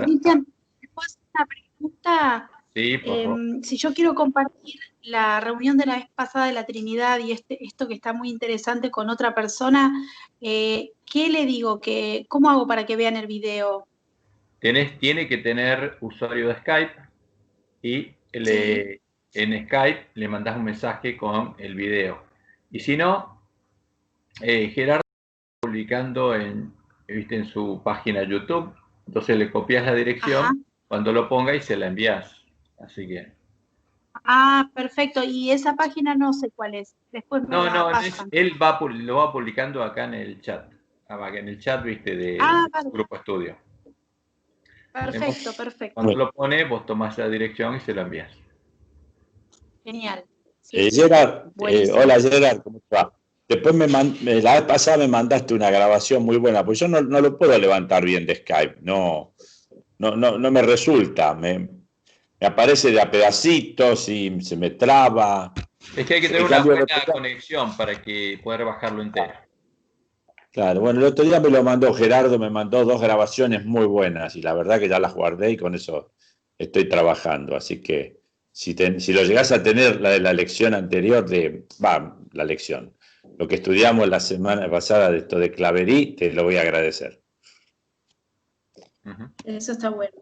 Cristian, ¿te puedo hacer una pregunta? Sí, por favor. Si yo quiero compartir la reunión de la vez pasada de la Trinidad y esto que está muy interesante con otra persona, ¿qué le digo? ¿Cómo hago para que vean el video? Tiene que tener usuario de Skype y Sí. en Skype le mandas un mensaje con el video. Y si no, Gerardo está publicando ¿viste? En su página YouTube, entonces le copias la Ajá. dirección cuando lo ponga y se la envías. Así que... Ah, perfecto. Y esa página no sé cuál es. Después me No, la no, pasan. él lo va publicando acá en el chat. En el chat, viste, Ah, del vale. grupo estudio. Perfecto, perfecto. Cuando lo pone, vos tomás la dirección y se lo envías. Genial. Sí, Gerard, buenísimo. hola Gerard, ¿cómo te va? Después la vez pasada me mandaste una grabación muy buena, pues yo no lo puedo levantar bien de Skype, no me resulta, me aparece de a pedacitos y se me traba. Es que hay que tener En una cambio, buena conexión para que poder bajarlo entero. claro, bueno, el otro día me lo mandó Gerardo, me mandó 2 grabaciones muy buenas y la verdad que ya las guardé y con eso estoy trabajando. Así que si lo llegás a tener, la de la lección anterior, la lección, lo que estudiamos la semana pasada de esto de Claverí, te lo voy a agradecer. Eso está bueno.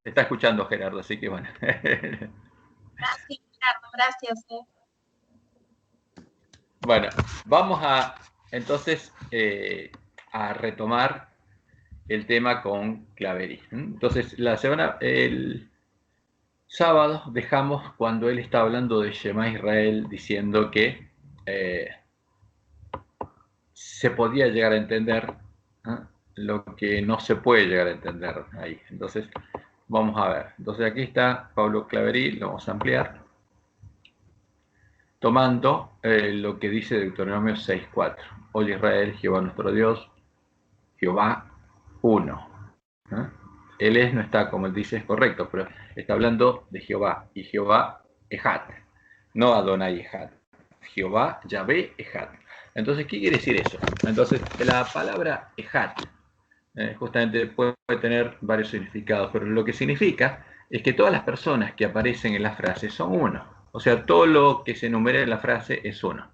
Te está escuchando Gerardo, así que bueno. Gracias, Gerardo, gracias. Bueno, vamos entonces a retomar el tema con Claverí. Entonces, el sábado dejamos cuando él está hablando de Shema Israel, diciendo que se podía llegar a entender lo que no se puede llegar a entender ahí. Entonces, vamos a ver. Entonces, aquí está Pablo Claverí, lo vamos a ampliar, tomando lo que dice Deuteronomio 6.4. Oye Israel, Jehová nuestro Dios, Jehová uno. Él no está, como él dice, es correcto, pero está hablando de Jehová, y Jehová Ejad, no Adonai Ejad. Jehová, Yahvé Ejad. Entonces, ¿qué quiere decir eso? Entonces, la palabra Ejad justamente puede tener varios significados, pero lo que significa es que todas las personas que aparecen en la frase son uno. O sea, todo lo que se enumera en la frase es uno.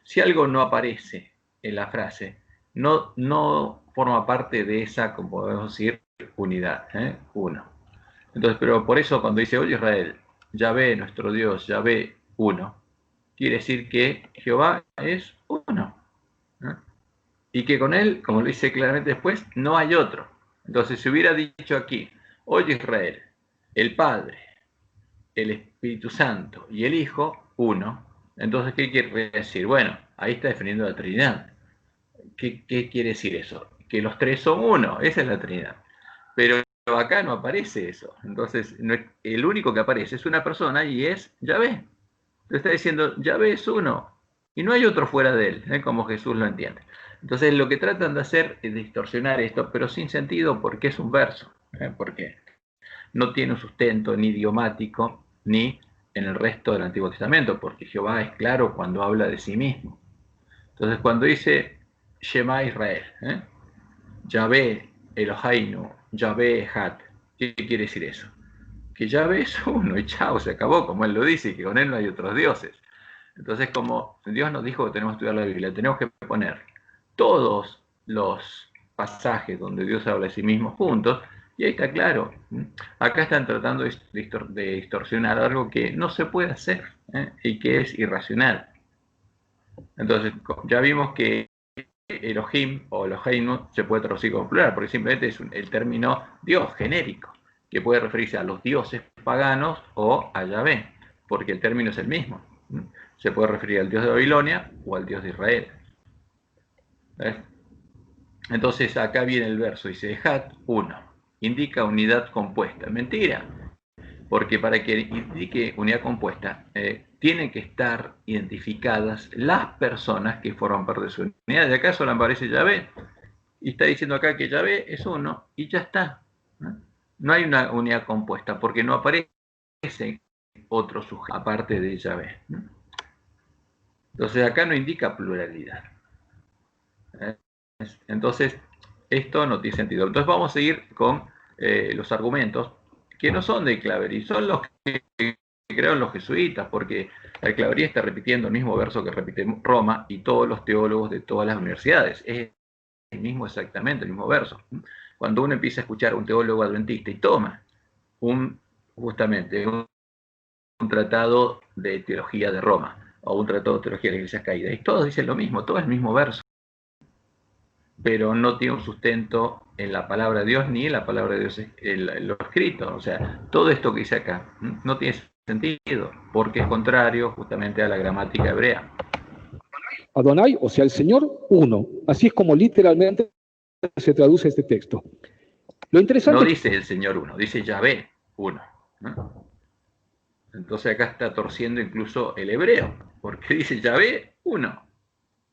Si algo no aparece en la frase, no forma parte de esa, como podemos decir, unidad, uno. Entonces, pero por eso cuando dice, oye Israel, Yahvé, nuestro Dios, Yahvé, uno, quiere decir que Jehová es uno. Y que con él, como lo dice claramente después, no hay otro. Entonces, si hubiera dicho aquí, oye Israel, el Padre, el Espíritu Santo y el Hijo, uno, entonces, ¿qué quiere decir? Bueno, ahí está definiendo la Trinidad. ¿Qué quiere decir eso? Que los tres son uno, esa es la Trinidad. Pero acá no aparece eso. Entonces, el único que aparece es una persona y es Yahvé. Te está diciendo, Yahvé es uno y no hay otro fuera de él, como Jesús lo entiende. Entonces, lo que tratan de hacer es distorsionar esto, pero sin sentido porque es un verso, porque no tiene un sustento ni idiomático ni en el resto del Antiguo Testamento, porque Jehová es claro cuando habla de sí mismo. Entonces, cuando dice Shema Israel, Yahvé Eloheinu, Yahvé Ejad, ¿qué quiere decir eso? Que Yahvé es uno y chao, se acabó, como él lo dice, y que con él no hay otros dioses. Entonces, como Dios nos dijo que tenemos que estudiar la Biblia, tenemos que poner todos los pasajes donde Dios habla de sí mismo juntos, y ahí está claro. Acá están tratando de distorsionar algo que no se puede hacer y que es irracional. Entonces, ya vimos que Elohim o Eloheinu se puede traducir como plural, porque simplemente es el término Dios genérico, que puede referirse a los dioses paganos o a Yahvé, porque el término es el mismo. Se puede referir al Dios de Babilonia o al Dios de Israel. ¿Ves? Entonces acá viene el verso, dice Ejad, uno, indica unidad compuesta. Mentira, porque para que indique unidad compuesta, tienen que estar identificadas las personas que forman parte de su unidad. De acá solo aparece Yahvé, y está diciendo acá que Yahvé es uno, y ya está. No hay una unidad compuesta, porque no aparece otro sujeto aparte de Yahvé. Entonces acá no indica pluralidad. Entonces, esto no tiene sentido. Entonces vamos a seguir con los argumentos que no son de Claverí, son los que crearon los jesuitas, porque el Claverí está repitiendo el mismo verso que repite Roma y todos los teólogos de todas las universidades. Es el mismo, exactamente el mismo verso. Cuando uno empieza a escuchar a un teólogo adventista y toma justamente un tratado de teología de Roma o un tratado de teología de las iglesias caídas, y todos dicen lo mismo, todo es el mismo verso, pero no tiene un sustento en la palabra de Dios ni en la palabra de Dios en lo escrito. O sea, todo esto que dice acá no tiene sentido, porque es contrario justamente a la gramática hebrea. Adonai, o sea, el Señor, uno. Así es como literalmente se traduce este texto. Lo interesante... No dice el Señor uno, dice Yahvé uno, ¿no? Entonces acá está torciendo incluso el hebreo, porque dice Yahvé uno.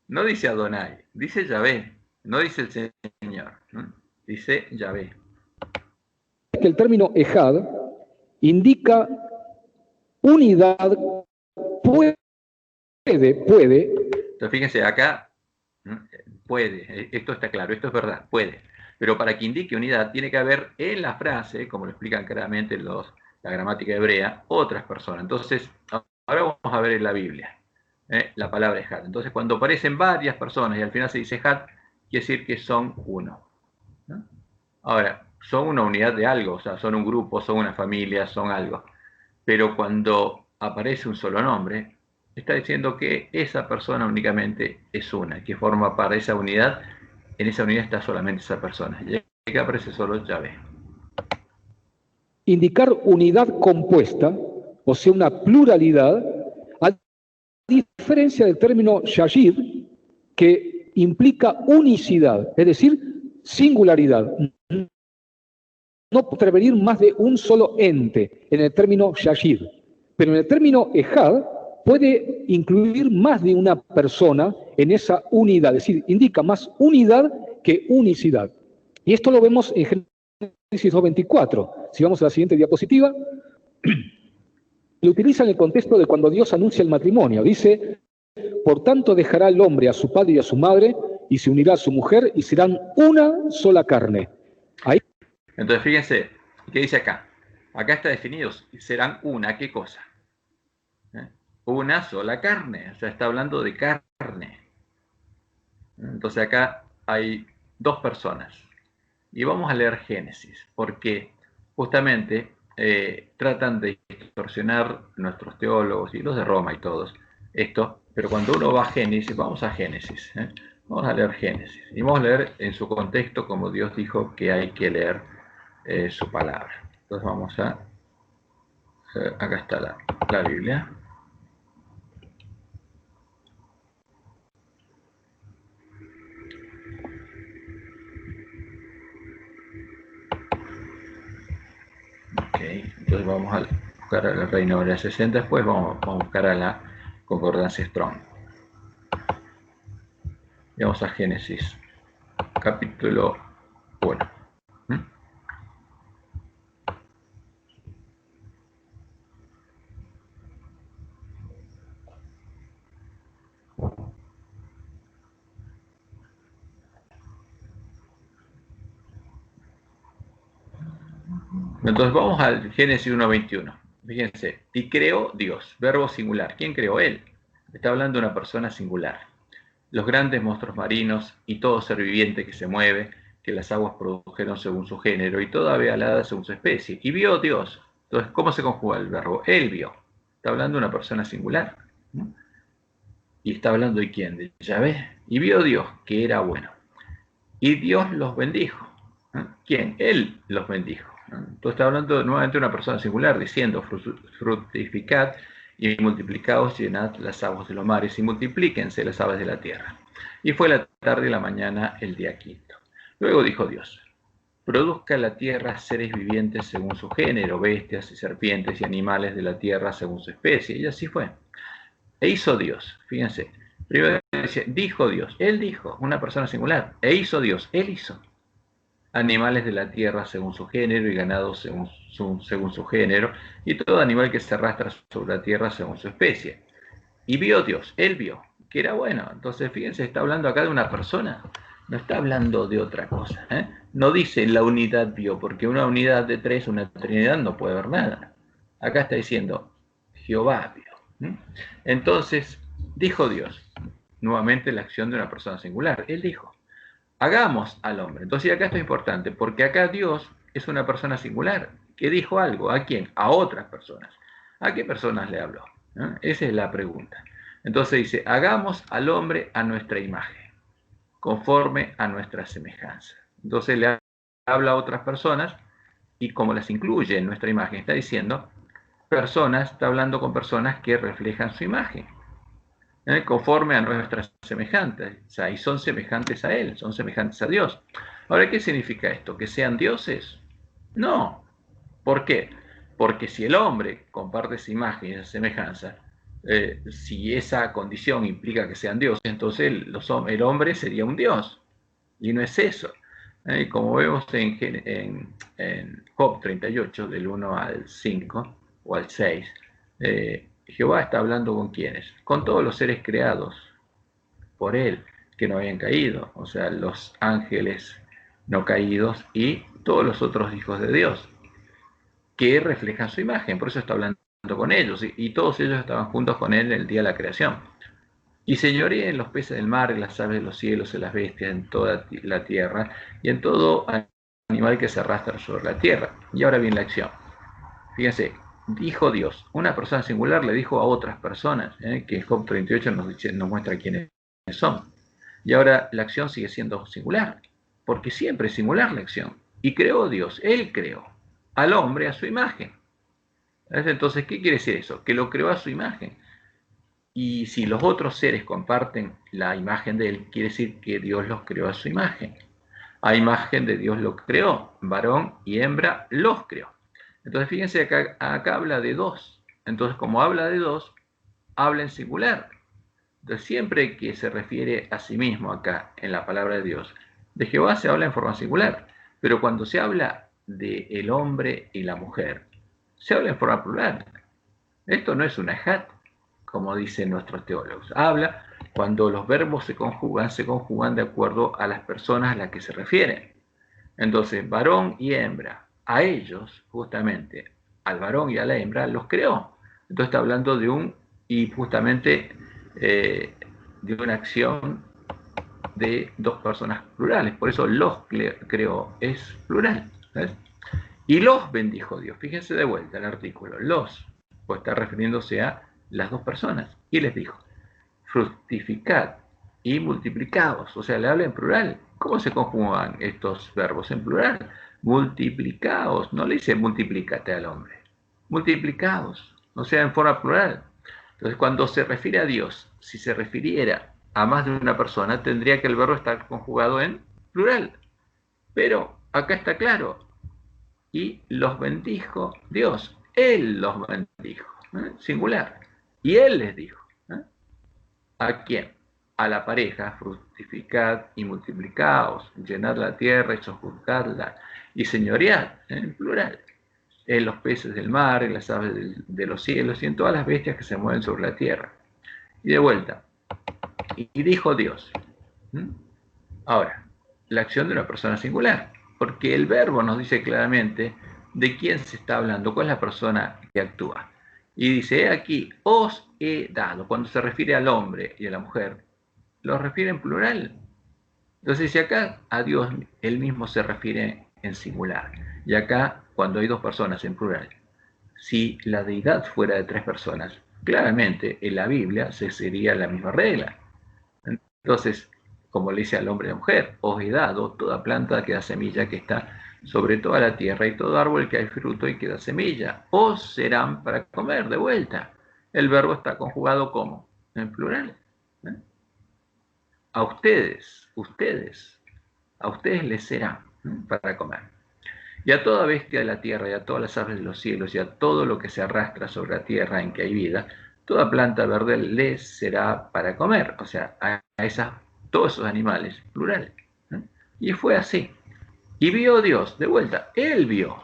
No dice Adonai, dice Yahvé, no dice el Señor, ¿no? Dice Yahvé. Que el término Ejad indica unidad, puede. Entonces fíjense, acá puede, esto está claro, esto es verdad, puede. Pero para que indique unidad tiene que haber en la frase, como lo explican claramente la gramática hebrea, otras personas. Entonces, ahora vamos a ver en la Biblia la palabra Ejad. Entonces, cuando aparecen varias personas y al final se dice Ejad, quiere decir que son uno, ¿no? Ahora, son una unidad de algo, o sea, son un grupo, son una familia, son algo. Pero cuando aparece un solo nombre, está diciendo que esa persona únicamente es una, que forma parte de esa unidad. En esa unidad está solamente esa persona. Y aquí aparece solo Yahvé. Indicar unidad compuesta, o sea, una pluralidad, a diferencia del término Yashir, que implica unicidad, es decir, singularidad. No puede venir más de un solo ente en el término Yashir, pero en el término Ejad puede incluir más de una persona en esa unidad, es decir, indica más unidad que unicidad. Y esto lo vemos en Génesis 2:24. Si vamos a la siguiente diapositiva, lo utiliza en el contexto de cuando Dios anuncia el matrimonio. Dice, por tanto dejará el hombre a su padre y a su madre, y se unirá a su mujer, y serán una sola carne. Ahí. Entonces fíjense, ¿qué dice acá? Acá está definido, serán una, ¿qué cosa? Una sola carne, o sea, está hablando de carne. Entonces acá hay dos personas. Y vamos a leer Génesis, porque justamente tratan de distorsionar nuestros teólogos y los de Roma y todos esto, pero cuando uno va a Génesis, vamos a Génesis, vamos a leer Génesis, y vamos a leer en su contexto como Dios dijo que hay que leer su palabra. Entonces vamos a, acá está la Biblia. Entonces vamos a buscar a la Reina Valera 60, después vamos a buscar a la Concordancia Strong. Y vamos a Génesis, capítulo 1. Entonces vamos al Génesis 1:21. Fíjense, y creó Dios, verbo singular. ¿Quién creó? Él. Está hablando de una persona singular. Los grandes monstruos marinos y todo ser viviente que se mueve, que las aguas produjeron según su género y toda ave alada según su especie. Y vio Dios. Entonces, ¿cómo se conjuga el verbo? Él vio. Está hablando de una persona singular, ¿no? Y está hablando de quién, de Yahvé. Y vio Dios que era bueno. Y Dios los bendijo. ¿Quién? Él los bendijo. Entonces está hablando nuevamente de una persona singular, diciendo, fructificad y multiplicaos, llenad las aguas de los mares y multiplíquense las aves de la tierra. Y fue la tarde y la mañana el día quinto. Luego dijo Dios, produzca la tierra seres vivientes según su género, bestias y serpientes y animales de la tierra según su especie. Y así fue. E hizo Dios, fíjense, primero dice, dijo Dios, él dijo, una persona singular, e hizo Dios, él hizo. Animales de la tierra según su género y ganado según su género, y todo animal que se arrastra sobre la tierra según su especie. Y vio Dios, él vio, que era bueno. Entonces, fíjense, está hablando acá de una persona. No está hablando de otra cosa. No dice la unidad vio, porque una unidad de tres, una trinidad, no puede ver nada. Acá está diciendo Jehová vio. Entonces, dijo Dios, nuevamente la acción de una persona singular. Él dijo, hagamos al hombre. Entonces acá esto es importante, porque acá Dios es una persona singular, que dijo algo. ¿A quién? A otras personas. ¿A qué personas le habló? Esa es la pregunta. Entonces dice, hagamos al hombre a nuestra imagen, conforme a nuestra semejanza. Entonces le habla a otras personas, y como las incluye en nuestra imagen, está diciendo, personas, está hablando con personas que reflejan su imagen. Conforme a nuestras semejantes, o sea, y son semejantes a Él, son semejantes a Dios. Ahora, ¿qué significa esto? ¿Que sean dioses? No. ¿Por qué? Porque si el hombre comparte esa imagen y esa semejanza, si esa condición implica que sean dioses, entonces el hombre sería un dios, y no es eso. Como vemos en Job 38, del 1 al 5 o al 6, Jehová está hablando con quienes, con todos los seres creados por él, que no habían caído, o sea, los ángeles no caídos y todos los otros hijos de Dios, que reflejan su imagen, por eso está hablando con ellos, y todos ellos estaban juntos con él en el día de la creación. Y señorea en los peces del mar, en las aves de los cielos, en las bestias, en toda la tierra, y en todo animal que se arrastra sobre la tierra. Y ahora viene la acción. Fíjense, dijo Dios, una persona singular le dijo a otras personas, que Job 38 nos muestra quiénes son. Y ahora la acción sigue siendo singular, porque siempre es singular la acción. Y creó Dios, Él creó al hombre a su imagen. Entonces, ¿qué quiere decir eso? Que lo creó a su imagen. Y si los otros seres comparten la imagen de Él, quiere decir que Dios los creó a su imagen. A imagen de Dios los creó, varón y hembra los creó. Entonces fíjense, acá habla de dos. Entonces como habla de dos, habla en singular. Entonces siempre que se refiere a sí mismo acá en la palabra de Dios, de Jehová se habla en forma singular. Pero cuando se habla de el hombre y la mujer, se habla en forma plural. Esto no es una ejat, como dicen nuestros teólogos. Habla cuando los verbos se conjugan de acuerdo a las personas a las que se refieren. Entonces, varón y hembra, a ellos, justamente, al varón y a la hembra, los creó. Entonces está hablando de de una acción de dos personas plurales. Por eso los creó, es plural. ¿Ves? Y los bendijo Dios. Fíjense de vuelta el artículo. Los, pues está refiriéndose a las dos personas. Y les dijo, fructificad y multiplicaos. O sea, le habla en plural. ¿Cómo se conjugan estos verbos en plural? Multiplicaos. No le dice multiplícate al hombre. Multiplicaos. O sea, en forma plural. Entonces, cuando se refiere a Dios, si se refiriera a más de una persona, tendría que el verbo estar conjugado en plural. Pero acá está claro. Y los bendijo Dios. Él los bendijo. Singular. Y Él les dijo. ¿A quién? A la pareja, fructificad y multiplicaos, llenad la tierra y sojuzgadla, y señoread, en plural, en los peces del mar, en las aves de los cielos y en todas las bestias que se mueven sobre la tierra. Y de vuelta, y dijo Dios. Ahora, la acción de una persona singular, porque el verbo nos dice claramente de quién se está hablando, cuál es la persona que actúa. Y dice, aquí, os he dado. Cuando se refiere al hombre y a la mujer, lo refiere en plural. Entonces, si acá a Dios él mismo se refiere en singular, y acá cuando hay dos personas en plural, si la deidad fuera de tres personas, claramente en la Biblia se sería la misma regla. Entonces, como le dice al hombre y a la mujer, os he dado toda planta que da semilla que está sobre toda la tierra y todo árbol que hay fruto y que da semilla, os serán para comer. De vuelta, el verbo está conjugado como en plural. A ustedes les será para comer. Y a toda bestia de la tierra, y a todas las aves de los cielos, y a todo lo que se arrastra sobre la tierra en que hay vida, toda planta verde les será para comer. O sea, a todos esos animales, plural. Y fue así. Y vio Dios, de vuelta, Él vio.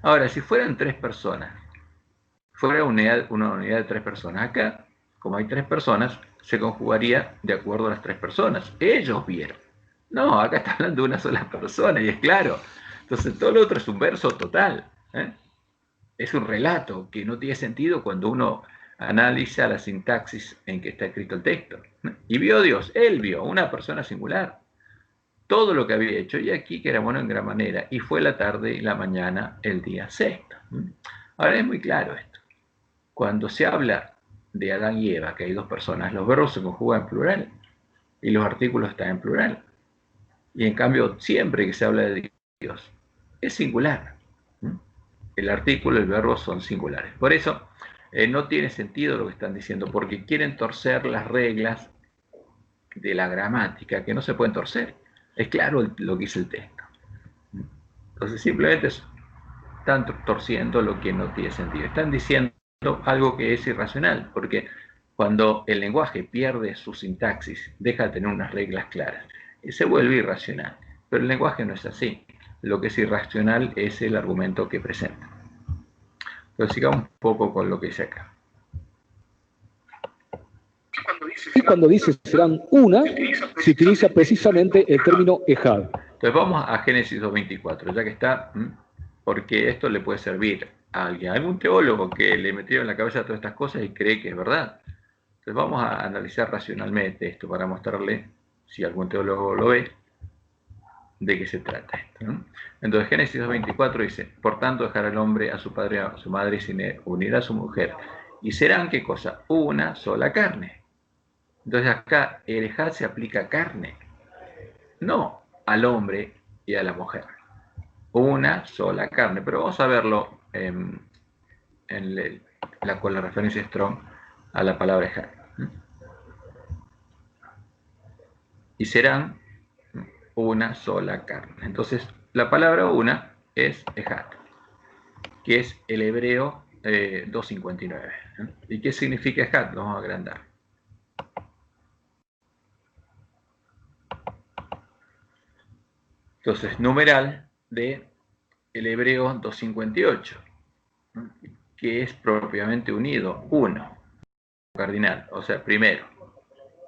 Ahora, si fueran tres personas, fuera una unidad de tres personas, acá, como hay tres personas, se conjugaría de acuerdo a las tres personas. Ellos vieron. No, acá está hablando de una sola persona y es claro. Entonces todo lo otro es un verso total. Es un relato que no tiene sentido cuando uno analiza la sintaxis en que está escrito el texto. Y vio Dios, él vio, una persona singular, todo lo que había hecho, y aquí que era bueno en gran manera, y fue la tarde y la mañana el día sexto. Ahora es muy claro esto. Cuando se habla de Adán y Eva, que hay dos personas, los verbos se conjugan en plural, y los artículos están en plural. Y en cambio, siempre que se habla de Dios, es singular. El artículo y el verbo son singulares. Por eso, no tiene sentido lo que están diciendo, porque quieren torcer las reglas de la gramática, que no se pueden torcer. Es claro lo que dice el texto. Entonces, simplemente están torciendo lo que no tiene sentido. Están diciendo algo que es irracional, porque cuando el lenguaje pierde su sintaxis, deja de tener unas reglas claras, se vuelve irracional. Pero el lenguaje no es así. Lo que es irracional es el argumento que presenta. Entonces sigamos un poco con lo que dice acá. Y cuando dice serán una, se utiliza precisamente el término ejad. Entonces vamos a Génesis 2:24, ya que está, porque esto le puede servir a alguien, a algún teólogo que le metió en la cabeza todas estas cosas y cree que es verdad. Entonces vamos a analizar racionalmente esto para mostrarle, si algún teólogo lo ve, de qué se trata esto, ¿no? Entonces Génesis 2:24 dice, por tanto dejará el hombre a su padre y a su madre y se unirá a su mujer, y serán, ¿qué cosa? Una sola carne. Entonces acá el ejad se aplica a carne, no al hombre y a la mujer. Una sola carne, pero vamos a verlo con la referencia Strong a la palabra ejad. Y serán una sola carne. Entonces, la palabra una es ejad, que es el hebreo 259. ¿Y qué significa ejad? Lo vamos a agrandar. Entonces, numeral de el hebreo 258, que es propiamente unido, uno, cardinal, o sea, primero.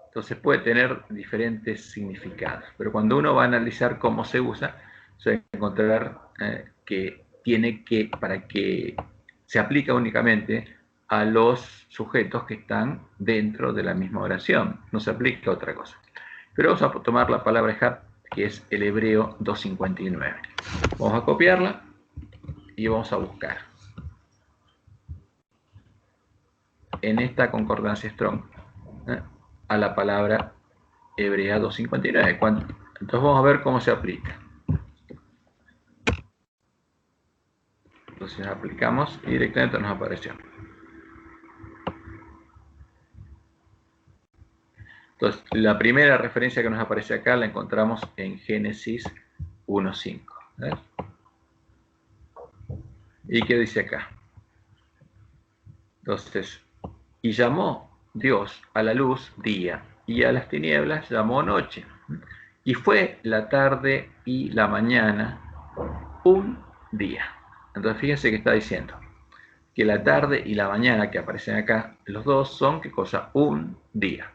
Entonces puede tener diferentes significados, pero cuando uno va a analizar cómo se usa, se va a encontrar que tiene que, para que se aplica únicamente a los sujetos que están dentro de la misma oración, no se aplica a otra cosa. Pero vamos a tomar la palabra ejad, que es el hebreo 259. Vamos a copiarla y vamos a buscar en esta concordancia Strong a la palabra hebrea 259. Entonces vamos a ver cómo se aplica. Entonces aplicamos y directamente nos apareció. Entonces la primera referencia que nos aparece acá la encontramos en Génesis 1:5. ¿Y qué dice acá? Entonces, y llamó Dios a la luz día, y a las tinieblas llamó noche. Y fue la tarde y la mañana un día. Entonces fíjense que está diciendo que la tarde y la mañana que aparecen acá, los dos son, ¿qué cosa? Un día.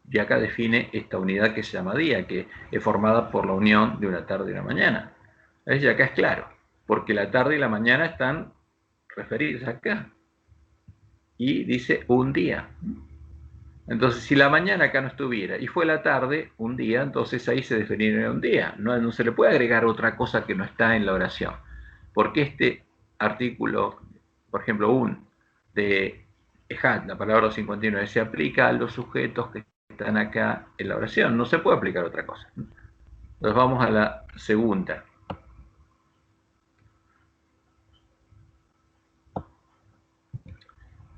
Y acá define esta unidad que se llama día, que es formada por la unión de una tarde y una mañana. Y acá es claro, porque la tarde y la mañana están referidos acá. Y dice un día. Entonces, si la mañana acá no estuviera y fue la tarde, un día, entonces ahí se definiría un día. No se le puede agregar otra cosa que no está en la oración. Porque este artículo, por ejemplo, de ejad, la palabra 259, se aplica a los sujetos que están acá en la oración. No se puede aplicar otra cosa. Entonces vamos a la segunda.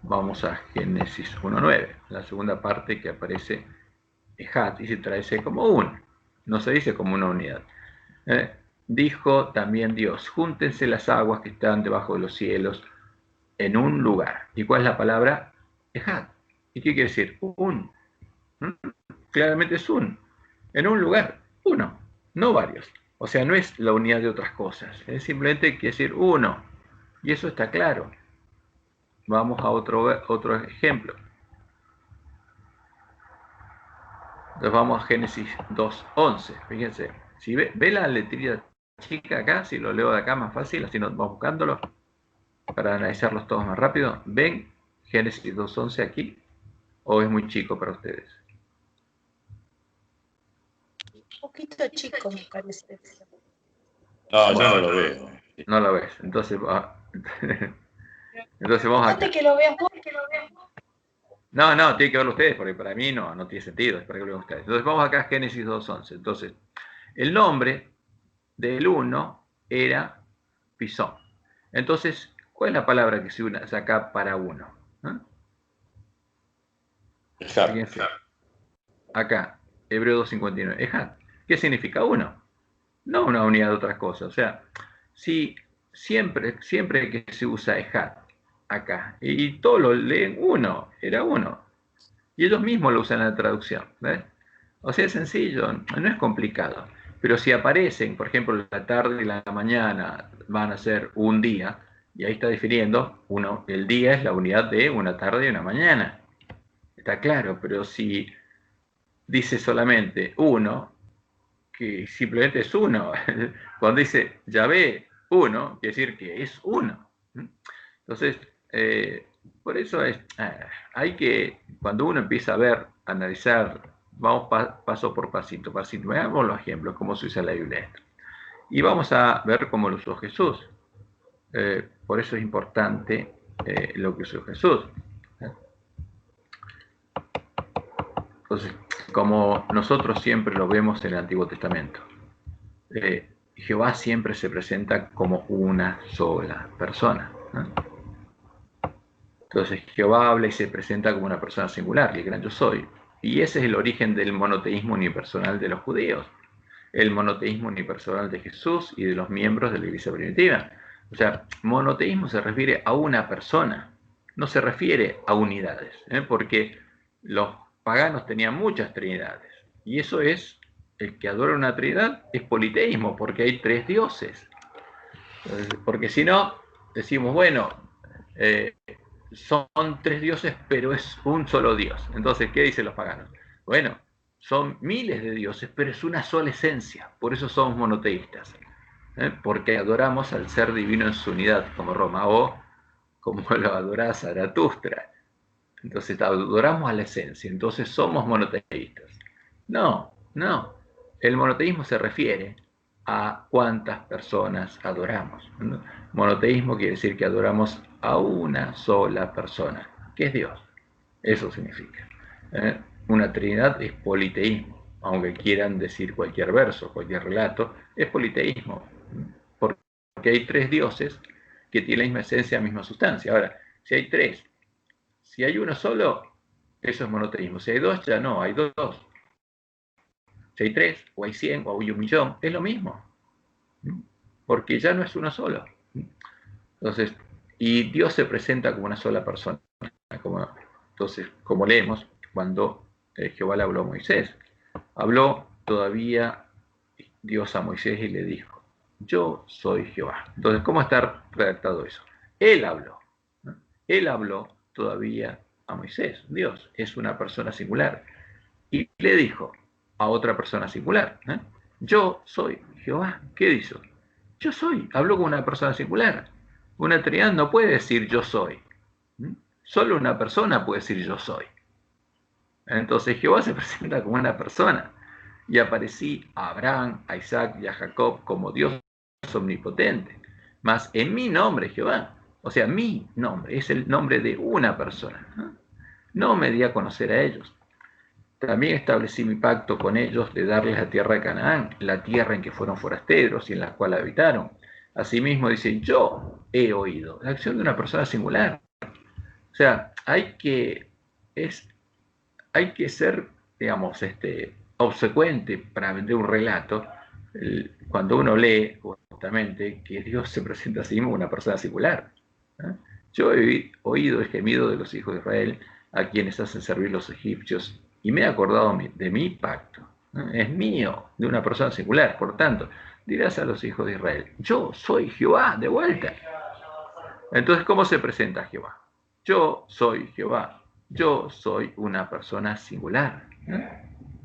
Vamos a Génesis 1:9, la segunda parte que aparece ejad y se traduce como un, no se dice como una unidad. Dijo también Dios, júntense las aguas que están debajo de los cielos en un lugar. ¿Y cuál es la palabra? Ejad. ¿Y qué quiere decir? Un. Claramente es un. En un lugar, uno, no varios. O sea, no es la unidad de otras cosas, es simplemente quiere decir uno. Y eso está claro. Vamos a otro ejemplo. Entonces vamos a Génesis 2:11. Fíjense, si ve la letrita chica acá, si lo leo de acá más fácil, así nos vamos buscándolo para analizarlos todos más rápido. ¿Ven Génesis 2:11 aquí? ¿O es muy chico para ustedes? Un poquito chico, me parece. No, yo no lo veo. No lo ves. Entonces, entonces vamos acá. Que lo veas vos. No, tiene que verlo ustedes, porque para mí no tiene sentido, es para que lo vean ustedes. Entonces vamos acá a Génesis 2:11. Entonces, el nombre del uno era Pisón. Entonces, ¿cuál es la palabra que se usa acá para uno? Fíjense. Acá, Hebreo 2:59. Ejad. ¿Qué significa uno? No una unidad de otras cosas. O sea, si siempre que se usa Ejad acá, y todos lo leen uno, era uno. Y ellos mismos lo usan en la traducción. ¿Ves? O sea, es sencillo, no es complicado. Pero si aparecen, por ejemplo, la tarde y la mañana van a ser un día, y ahí está definiendo, el día es la unidad de una tarde y una mañana. Está claro, pero si dice solamente uno, que simplemente es uno, cuando dice Yahvé uno, quiere decir que es uno. Entonces, por eso hay que, cuando uno empieza a ver, analizar, vamos paso por pasito. Veamos los ejemplos, cómo se usa la Biblia. Y vamos a ver cómo lo usó Jesús. Por eso es importante lo que usó Jesús. Entonces, como nosotros siempre lo vemos en el Antiguo Testamento, Jehová siempre se presenta como una sola persona. Entonces Jehová habla y se presenta como una persona singular, el gran yo soy. Y ese es el origen del monoteísmo unipersonal de los judíos, el monoteísmo unipersonal de Jesús y de los miembros de la iglesia primitiva. O sea, monoteísmo se refiere a una persona, no se refiere a unidades, porque los paganos tenían muchas trinidades. Y eso es, el que adora una trinidad es politeísmo, porque hay tres dioses. Porque si no, decimos, bueno, son tres dioses, pero es un solo Dios. Entonces, ¿qué dicen los paganos? Bueno, son miles de dioses, pero es una sola esencia. Por eso somos monoteístas. Porque adoramos al ser divino en su unidad, como Roma, o como lo adora Zaratustra. Entonces adoramos a la esencia, entonces somos monoteístas. No. El monoteísmo se refiere a cuántas personas adoramos. Monoteísmo quiere decir que adoramos a una sola persona, que es Dios. Eso significa. Una trinidad es politeísmo, aunque quieran decir cualquier verso, cualquier relato, es politeísmo. Porque hay tres dioses que tienen la misma esencia, la misma sustancia. Ahora, si hay tres, si hay uno solo, eso es monoteísmo. Si hay dos, ya no, hay dos. Si hay tres, o hay 100, o hay 1.000.000, es lo mismo. Porque ya no es uno solo. Entonces, y Dios se presenta como una sola persona. Entonces, como leemos, cuando Jehová le habló a Moisés, habló todavía Dios a Moisés y le dijo, yo soy Jehová. Entonces, ¿cómo está redactado eso? Él habló. Él habló todavía a Moisés. Dios es una persona singular. Y le dijo a otra persona singular, yo soy Jehová. ¿Qué hizo? Yo soy. Habló con una persona singular. Una trinidad no puede decir yo soy. Solo una persona puede decir yo soy. Entonces Jehová se presenta como una persona. Y aparecí a Abraham, a Isaac y a Jacob como Dios omnipotente. Mas en mi nombre, Jehová, o sea, mi nombre, es el nombre de una persona. No me di a conocer a ellos. También establecí mi pacto con ellos de darles la tierra de Canaán, la tierra en que fueron forasteros y en la cual habitaron. Asimismo dice, yo he oído. La acción de una persona singular. O sea, hay que ser, digamos, obsecuente para vender un relato. Cuando uno lee justamente que Dios se presenta a sí mismo como una persona singular. Yo he oído el gemido de los hijos de Israel, a quienes hacen servir los egipcios, y me he acordado de mi pacto. Es mío, de una persona singular. Por tanto, dirás a los hijos de Israel, yo soy Jehová, de vuelta. Entonces, ¿cómo se presenta Jehová? Yo soy Jehová. Yo soy una persona singular.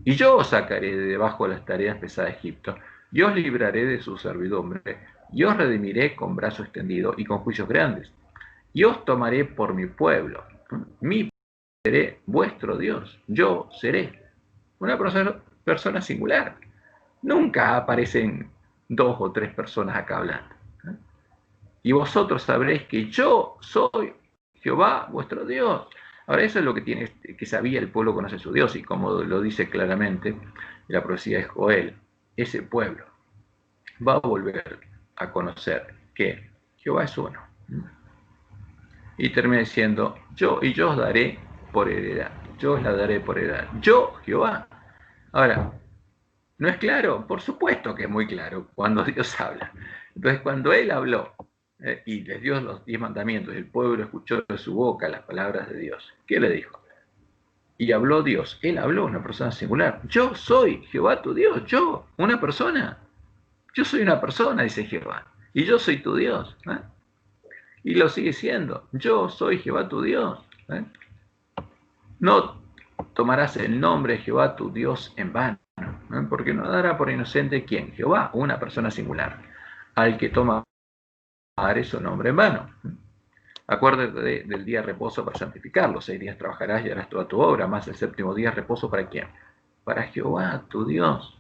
Y yo os sacaré de debajo de las tareas pesadas de Egipto, y os libraré de su servidumbre, y os redimiré con brazo extendido y con juicios grandes, y os tomaré por mi pueblo, mi seré vuestro Dios, yo seré. Una persona singular. Nunca aparecen 2 o 3 personas acá hablando. Y vosotros sabréis que yo soy Jehová vuestro Dios. Ahora, eso es lo que sabía el pueblo conoce a su Dios, y como lo dice claramente la profecía de Joel, ese pueblo va a volver a conocer que Jehová es uno. Y termina diciendo, yo os daré por heredad, yo os la daré por heredad, yo, Jehová. Ahora, ¿no es claro? Por supuesto que es muy claro cuando Dios habla. Entonces, cuando Él habló y les dio los 10 mandamientos, el pueblo escuchó de su boca las palabras de Dios. ¿Qué le dijo? Y habló Dios. Él habló, una persona singular. Yo soy Jehová tu Dios. Yo, una persona. Yo soy una persona, dice Jehová. Y yo soy tu Dios. Y lo sigue siendo. Yo soy Jehová tu Dios. No tomarás el nombre de Jehová tu Dios en vano, porque no dará por inocente ¿quién? Jehová, una persona singular, al que toma su nombre en vano. Acuérdate del día de reposo para santificarlo. 6 días trabajarás y harás toda tu obra, más el 7º día reposo ¿para quién? Para Jehová, tu Dios.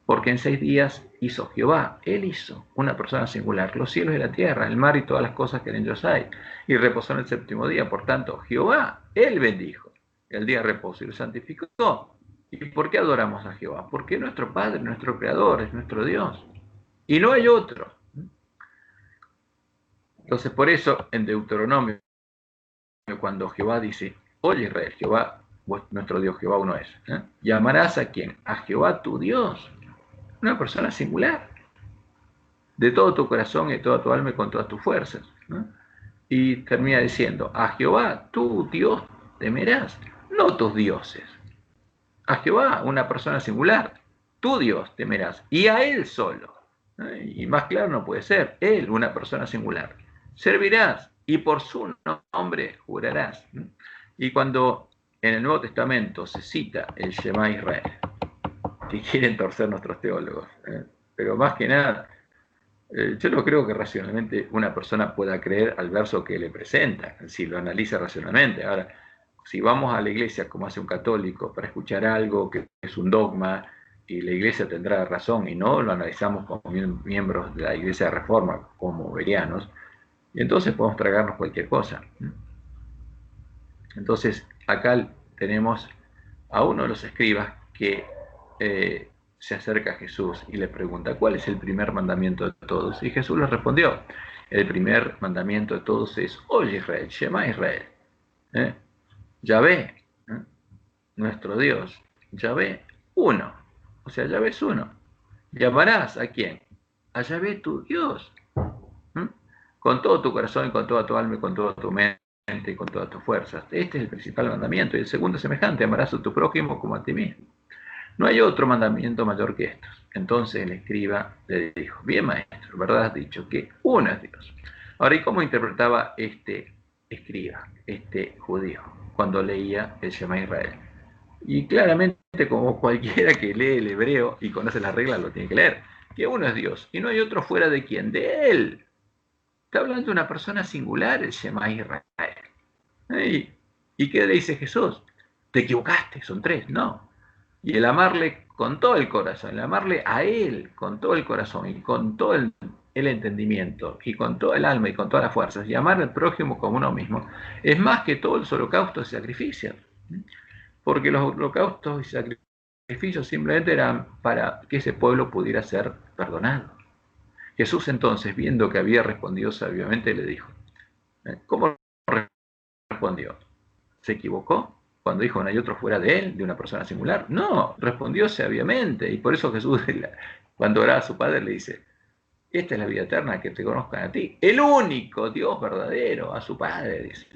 Porque en 6 días hizo Jehová, Él hizo, una persona singular, los cielos y la tierra, el mar y todas las cosas que en ellos hay, y reposó en el 7º día. Por tanto, Jehová, Él bendijo el día de reposo y lo santificó. ¿Y por qué adoramos a Jehová? Porque es nuestro Padre, nuestro Creador, es nuestro Dios. Y no hay otro. Entonces, por eso, en Deuteronomio, cuando Jehová dice, oye Israel, Jehová, nuestro Dios, Jehová uno es. ¿Llamarás a quién? A Jehová tu Dios. Una persona singular. De todo tu corazón y de toda tu alma y con todas tus fuerzas. Y termina diciendo, a Jehová tu Dios temerás, no tus dioses. A Jehová, una persona singular, tu Dios temerás, y a Él solo. Y más claro no puede ser, Él, una persona singular. Servirás, y por su nombre jurarás. Y cuando en el Nuevo Testamento se cita el Shema Israel, que quieren torcer nuestros teólogos, pero más que nada, yo no creo que racionalmente una persona pueda creer al verso que le presenta, si lo analiza racionalmente. Ahora, si vamos a la iglesia como hace un católico para escuchar algo que es un dogma y la iglesia tendrá razón y no lo analizamos como miembros de la iglesia de Reforma, como berianos, y entonces podemos tragarnos cualquier cosa. Entonces, acá tenemos a uno de los escribas que se acerca a Jesús y le pregunta, ¿cuál es el primer mandamiento de todos? Y Jesús le respondió, el primer mandamiento de todos es, oye Israel, Shema Israel, Yahvé, nuestro Dios, Yahvé uno, o sea, Yahvé es uno. ¿Llamarás a quién? A Yahvé tu Dios, con todo tu corazón y con toda tu alma y con toda tu mente y con todas tus fuerzas. Este es el principal mandamiento. Y el segundo es semejante, amarás a tu prójimo como a ti mismo. No hay otro mandamiento mayor que estos. Entonces el escriba le dijo, bien maestro, ¿verdad has dicho que uno es Dios? Ahora, ¿y cómo interpretaba este escriba, este judío, cuando leía el Shema Israel? Y claramente, como cualquiera que lee el hebreo y conoce las reglas, lo tiene que leer, que uno es Dios, y no hay otro fuera de quién, de Él. Está hablando de una persona singular, el Shema Israel. ¿Y qué le dice Jesús? Te equivocaste, son 3, no. Y el amarle con todo el corazón, el amarle a Él con todo el corazón y con todo el entendimiento y con todo el alma y con todas las fuerzas, y amar al prójimo como uno mismo, es más que todos los holocaustos y sacrificios. Porque los holocaustos y sacrificios simplemente eran para que ese pueblo pudiera ser perdonado. Jesús entonces, viendo que había respondido sabiamente, le dijo, ¿cómo respondió? ¿Se equivocó cuando dijo no hay otro fuera de él, de una persona singular? No, respondió sabiamente, y por eso Jesús, cuando oraba a su Padre, le dice, esta es la vida eterna, que te conozcan a ti, el único Dios verdadero, a su Padre, dice.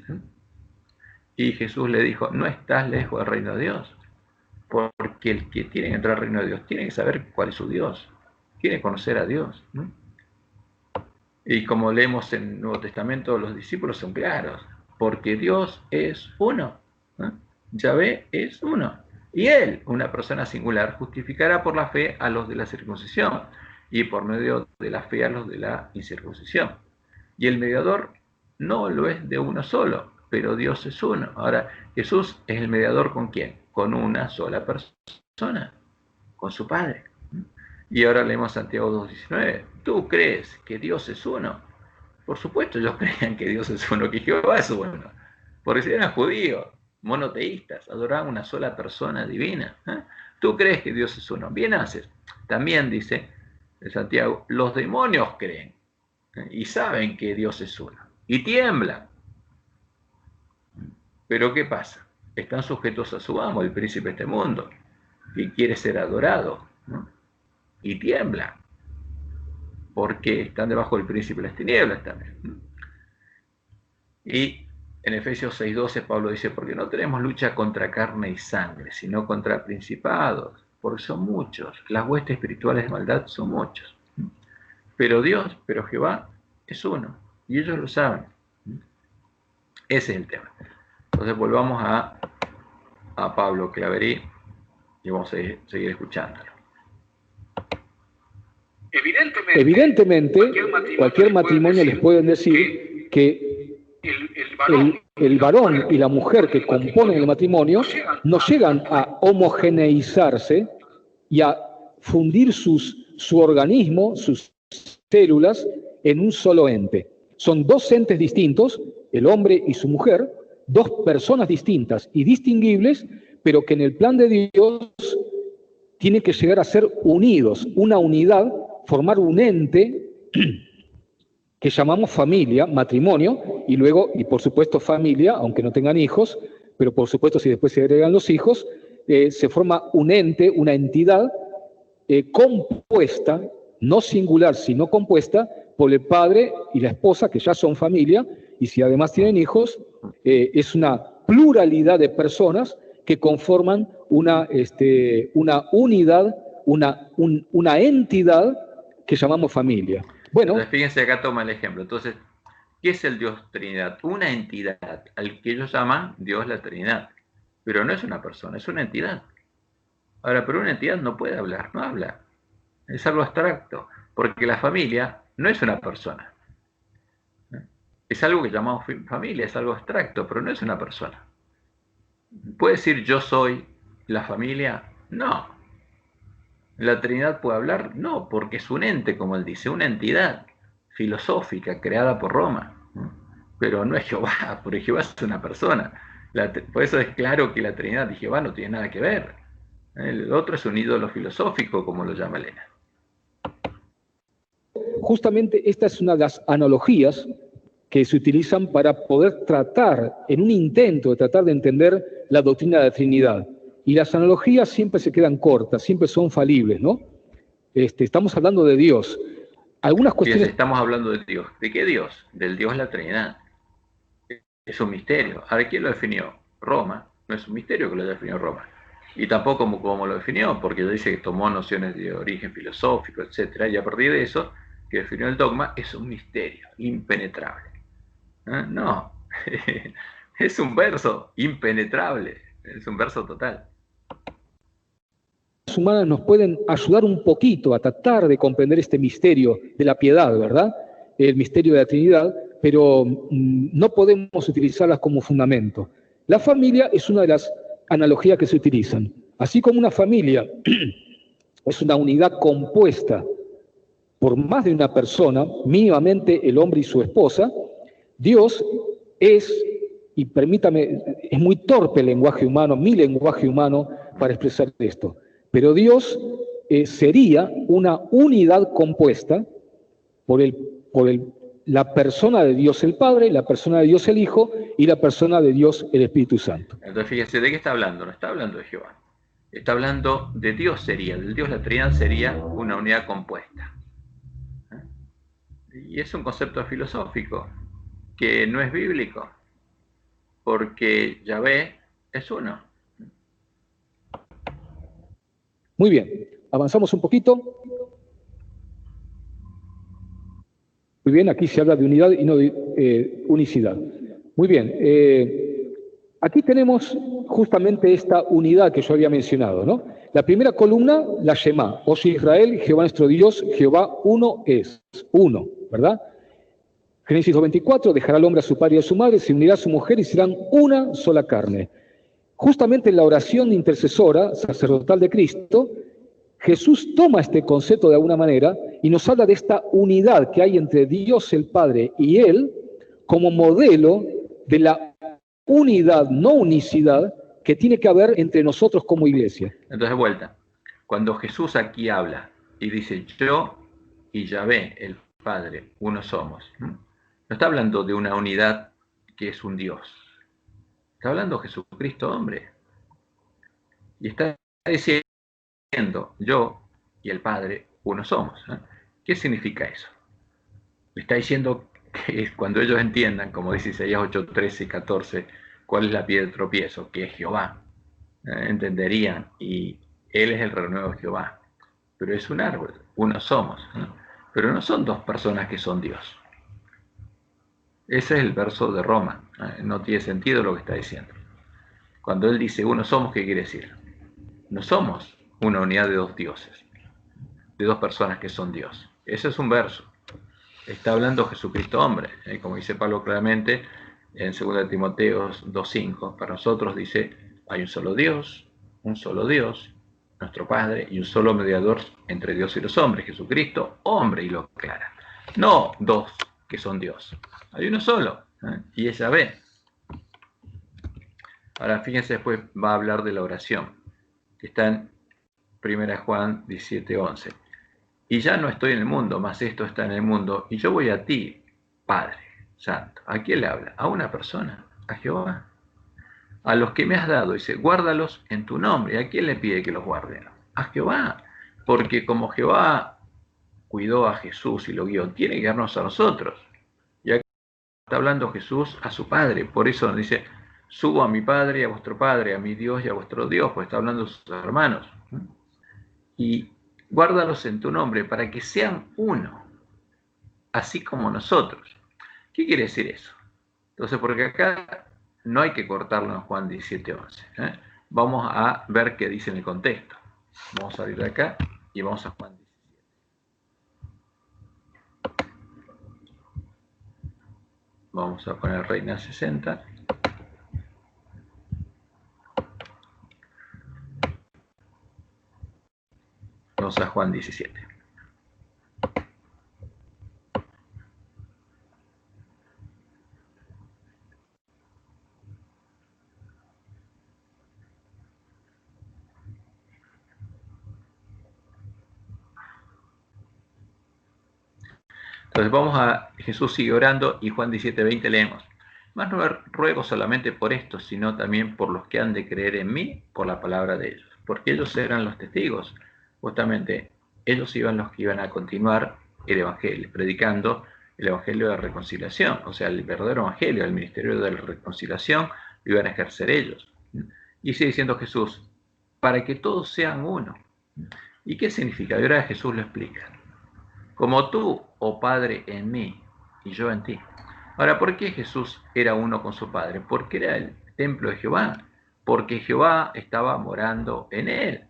Y Jesús le dijo, no estás lejos del reino de Dios, porque el que tiene que entrar al reino de Dios tiene que saber cuál es su Dios, tiene que conocer a Dios. Y como leemos en el Nuevo Testamento, los discípulos son claros, porque Dios es uno. Yahvé es uno. Y él, una persona singular, justificará por la fe a los de la circuncisión y por medio de la fe a los de la incircuncisión. Y el mediador no lo es de uno solo, pero Dios es uno. Ahora, Jesús es el mediador ¿con quién? Con una sola persona, con su Padre. Y ahora leemos Santiago 2:19. ¿Tú crees que Dios es uno? Por supuesto, ellos creían que Dios es uno, que Jehová es uno. Porque si eran judíos, monoteístas, adoraban una sola persona divina. ¿Tú crees que Dios es uno? Bien haces. También dice Santiago, los demonios creen y saben que Dios es uno y tiemblan. Pero ¿qué pasa? Están sujetos a su amo, el príncipe de este mundo, que quiere ser adorado, ¿no? Y tiemblan porque están debajo del príncipe de las tinieblas también. Y en Efesios 6:12 Pablo dice, porque no tenemos lucha contra carne y sangre, sino contra principados, porque son muchos, las huestes espirituales de maldad son muchos. Pero Jehová es uno, y ellos lo saben. Ese es el tema. Entonces volvamos a Pablo Claverí y vamos a seguir escuchándolo. Evidentemente, cualquier matrimonio les pueden decir que el varón y la mujer que componen el matrimonio no llegan a homogeneizarse y a fundir su organismo, sus células, en un solo ente. Son dos entes distintos, el hombre y su mujer, dos personas distintas y distinguibles, pero que en el plan de Dios tienen que llegar a ser unidos, una unidad, formar un ente que llamamos familia, matrimonio, y luego, y por supuesto familia, aunque no tengan hijos, pero por supuesto si después se agregan los hijos, se forma un ente, una entidad compuesta, no singular, sino compuesta por el padre y la esposa, que ya son familia, y si además tienen hijos, es una pluralidad de personas que conforman una unidad, una entidad que llamamos familia. Bueno, entonces, fíjense, acá toma el ejemplo. Entonces, ¿qué es el Dios Trinidad? Una entidad, al que ellos llaman Dios la Trinidad. Pero no es una persona, es una entidad. Ahora, pero una entidad no puede hablar, no habla. Es algo abstracto, porque la familia no es una persona. Es algo que llamamos familia, es algo abstracto, pero no es una persona. ¿Puede decir yo soy la familia? No. ¿La Trinidad puede hablar? No, porque es un ente, como él dice, una entidad filosófica creada por Roma. Pero no es Jehová, porque Jehová es una persona. Por eso es claro que la Trinidad y Jehová no tienen nada que ver. El otro es un ídolo filosófico, como lo llama Elena. Justamente esta es una de las analogías que se utilizan para poder tratar, en un intento de tratar de entender la doctrina de la Trinidad. Y las analogías siempre se quedan cortas, siempre son falibles, ¿no? Estamos hablando de Dios. Algunas cuestiones... Fíjense, estamos hablando de Dios. ¿De qué Dios? Del Dios la Trinidad. Es un misterio. Ahora, ¿quién lo definió? Roma. No es un misterio que lo definió Roma. Y tampoco como lo definió, porque dice que tomó nociones de origen filosófico, etc. Y a partir de eso, que definió el dogma, es un misterio impenetrable. No, es un verso impenetrable, es un verso total. Las humanas nos pueden ayudar un poquito a tratar de comprender este misterio de la piedad, ¿verdad? El misterio de la Trinidad, pero no podemos utilizarlas como fundamento. La familia es una de las analogías que se utilizan. Así como una familia es una unidad compuesta por más de una persona, mínimamente el hombre y su esposa, Dios es, y permítame, es muy torpe el lenguaje humano, mi lenguaje humano, para expresar esto, pero Dios sería una unidad compuesta por la persona de Dios el Padre, la persona de Dios el Hijo y la persona de Dios el Espíritu Santo. Entonces fíjese, ¿de qué está hablando? No está hablando de Jehová. Está hablando de Dios sería, del Dios la Trinidad sería una unidad compuesta. Y es un concepto filosófico que no es bíblico, porque Yahvé es uno. Muy bien, avanzamos un poquito. Muy bien, aquí se habla de unidad y no de unicidad. Muy bien, aquí tenemos justamente esta unidad que yo había mencionado, ¿no? La primera columna, la Shema, Oye Israel, Jehová nuestro Dios, Jehová uno es, uno, ¿verdad? Génesis 2:24, dejará al hombre a su padre y a su madre, se unirá a su mujer y serán una sola carne. Justamente en la oración intercesora sacerdotal de Cristo, Jesús toma este concepto de alguna manera y nos habla de esta unidad que hay entre Dios el Padre y Él como modelo de la unidad, no unicidad, que tiene que haber entre nosotros como iglesia. Entonces, de vuelta, cuando Jesús aquí habla y dice yo y Yahvé, el Padre, uno somos, no está hablando de una unidad que es un Dios. Está hablando Jesucristo hombre. Y está diciendo yo y el Padre, uno somos. ¿Qué significa eso? Está diciendo que cuando ellos entiendan, como dice Isaías 8, 13 y 14, cuál es la piedra de tropiezo, que es Jehová, entenderían, y Él es el renuevo de Jehová. Pero es un árbol, uno somos. Pero no son dos personas que son Dios. Ese es el verso de Roma. No tiene sentido lo que está diciendo. Cuando Él dice uno somos, ¿qué quiere decir? No somos una unidad de dos dioses, de dos personas que son Dios. Ese es un verso. Está hablando Jesucristo hombre, como dice Pablo claramente en 2 Timoteo 2:5. Para nosotros dice, hay un solo Dios, nuestro Padre, y un solo mediador entre Dios y los hombres, Jesucristo, hombre, y lo aclara. No dos que son Dios, hay uno solo, y es Yahvé. Ahora fíjense, después va a hablar de la oración, que está en 1 Juan 17:11. Y ya no estoy en el mundo, mas esto está en el mundo, y yo voy a ti, Padre Santo. ¿A quién le habla? A una persona, a Jehová. A los que me has dado, dice, guárdalos en tu nombre. ¿Y a quién le pide que los guarde? A Jehová. Porque como Jehová cuidó a Jesús y lo guió, tiene que darnos a nosotros. Y acá está hablando Jesús a su Padre. Por eso nos dice, subo a mi Padre y a vuestro Padre, a mi Dios y a vuestro Dios, pues está hablando de sus hermanos. Y guárdalos en tu nombre para que sean uno, así como nosotros. ¿Qué quiere decir eso? Entonces, porque acá no hay que cortarlo en Juan 17:11. Vamos a ver qué dice en el contexto. Vamos a salir de acá y vamos a Juan 17. Vamos a poner Reina 60. Vamos a Juan 17. Entonces vamos a, Jesús sigue orando y Juan 17:20 leemos. Mas no ruego solamente por esto, sino también por los que han de creer en mí por la palabra de ellos. Porque ellos serán los testigos. Justamente ellos iban los que iban a continuar el evangelio, predicando el evangelio de la reconciliación. O sea, el verdadero evangelio, el ministerio de la reconciliación, lo iban a ejercer ellos. Y sigue diciendo Jesús, para que todos sean uno. ¿Y qué significa? Y ahora Jesús lo explica. Como tú, oh Padre, en mí y yo en ti. Ahora, ¿por qué Jesús era uno con su Padre? Porque era el templo de Jehová, porque Jehová estaba morando en él.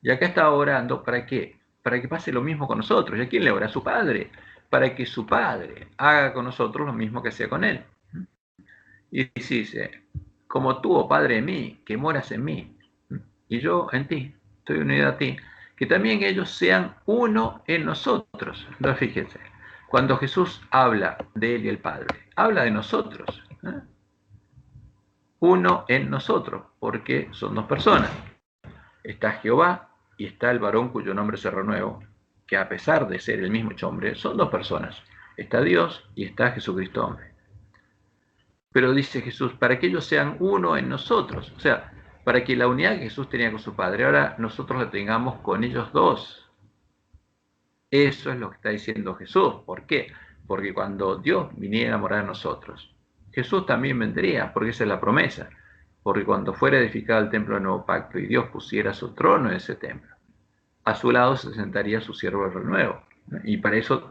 Y acá estaba orando, ¿para qué? Para que pase lo mismo con nosotros. ¿Y a quién le ora? A su Padre, para que su Padre haga con nosotros lo mismo que hacía con él. Y dice, como tú, oh Padre, en mí, que moras en mí, y yo en ti, estoy unido a ti, que también ellos sean uno en nosotros. Entonces fíjense, cuando Jesús habla de él y el Padre, habla de nosotros. Uno en nosotros, porque son dos personas. Está Jehová y está el varón cuyo nombre se renueva, que a pesar de ser el mismo hombre, son dos personas. Está Dios y está Jesucristo hombre. Pero dice Jesús, para que ellos sean uno en nosotros. O sea, para que la unidad que Jesús tenía con su Padre, ahora nosotros la tengamos con ellos dos. Eso es lo que está diciendo Jesús. ¿Por qué? Porque cuando Dios viniera a morar en nosotros, Jesús también vendría, porque esa es la promesa. Porque cuando fuera edificado el templo del nuevo pacto y Dios pusiera su trono en ese templo, a su lado se sentaría su siervo del renuevo. Y para eso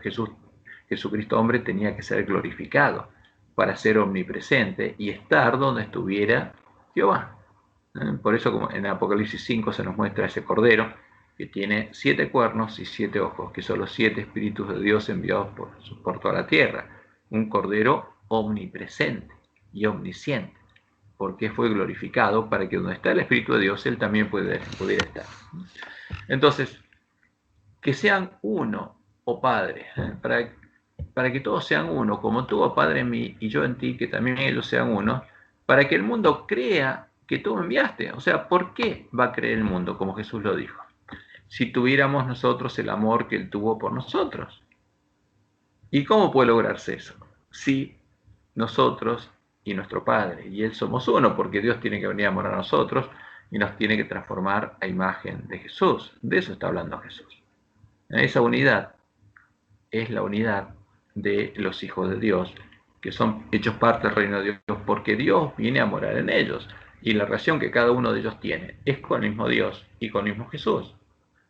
Jesucristo hombre tenía que ser glorificado. para ser omnipresente y estar donde estuviera Jehová. Por eso, como en Apocalipsis 5 se nos muestra ese cordero que tiene 7 cuernos y 7 ojos, que son los 7 espíritus de Dios enviados por toda la tierra. Un cordero omnipresente y omnisciente, porque fue glorificado para que donde está el Espíritu de Dios, Él también pudiera estar. Entonces, que sean uno, oh Padre, para que todos sean uno, como tú, oh Padre, en mí y yo en ti, que también ellos sean uno, para que el mundo crea que tú me enviaste. O sea, ¿por qué va a creer el mundo, como Jesús lo dijo? Si tuviéramos nosotros el amor que Él tuvo por nosotros. ¿Y cómo puede lograrse eso? Si nosotros y nuestro Padre y Él somos uno, porque Dios tiene que venir a morar a nosotros y nos tiene que transformar a imagen de Jesús. De eso está hablando Jesús. Esa unidad es la unidad de los hijos de Dios, que son hechos parte del reino de Dios, porque Dios viene a morar en ellos, y la relación que cada uno de ellos tiene es con el mismo Dios y con el mismo Jesús.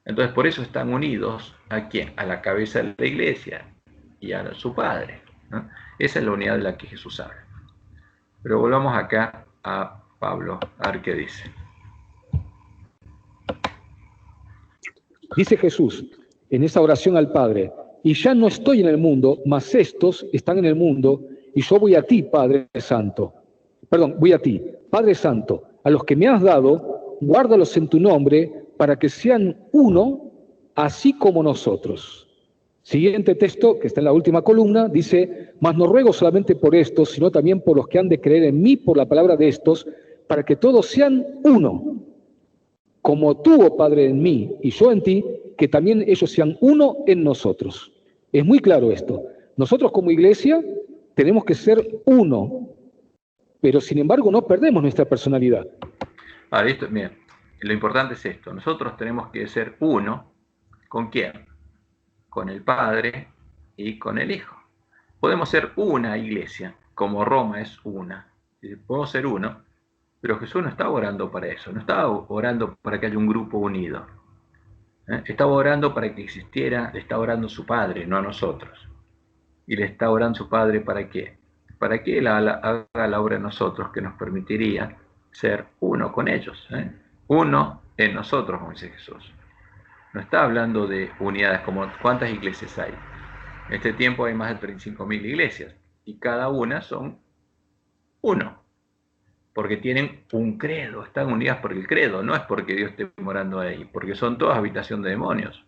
Entonces, por eso están unidos ¿a quién? A la cabeza de la iglesia y a su Padre, ¿no? Esa es la unidad de la que Jesús habla. Pero volvamos acá a Pablo, a ver qué dice. Dice Jesús en esa oración al Padre: y ya no estoy en el mundo, mas estos están en el mundo, y yo voy a ti, Padre Santo. Voy a ti, Padre Santo, a los que me has dado, guárdalos en tu nombre, para que sean uno, así como nosotros. Siguiente texto, que está en la última columna, dice: mas no ruego solamente por estos, sino también por los que han de creer en mí por la palabra de estos, para que todos sean uno. Como tú, oh Padre, en mí y yo en ti, que también ellos sean uno en nosotros. Es muy claro esto. Nosotros como iglesia tenemos que ser uno, pero sin embargo no perdemos nuestra personalidad. Ahora, bien, lo importante es esto. Nosotros tenemos que ser uno. ¿Con quién? Con el Padre y con el Hijo. Podemos ser una iglesia, como Roma es una. Podemos ser uno, pero Jesús no estaba orando para eso, no estaba orando para que haya un grupo unido. Estaba orando para que existiera, le está orando su Padre, no a nosotros. Y le está orando su Padre ¿para qué? Para que Él haga la obra en nosotros, que nos permitiría ser uno con ellos. Uno en nosotros, como dice Jesús. No está hablando de unidades, como cuántas iglesias hay. En este tiempo hay más de 35.000 iglesias, y cada una son uno, porque tienen un credo, están unidas por el credo, no es porque Dios esté morando ahí, porque son todas habitación de demonios.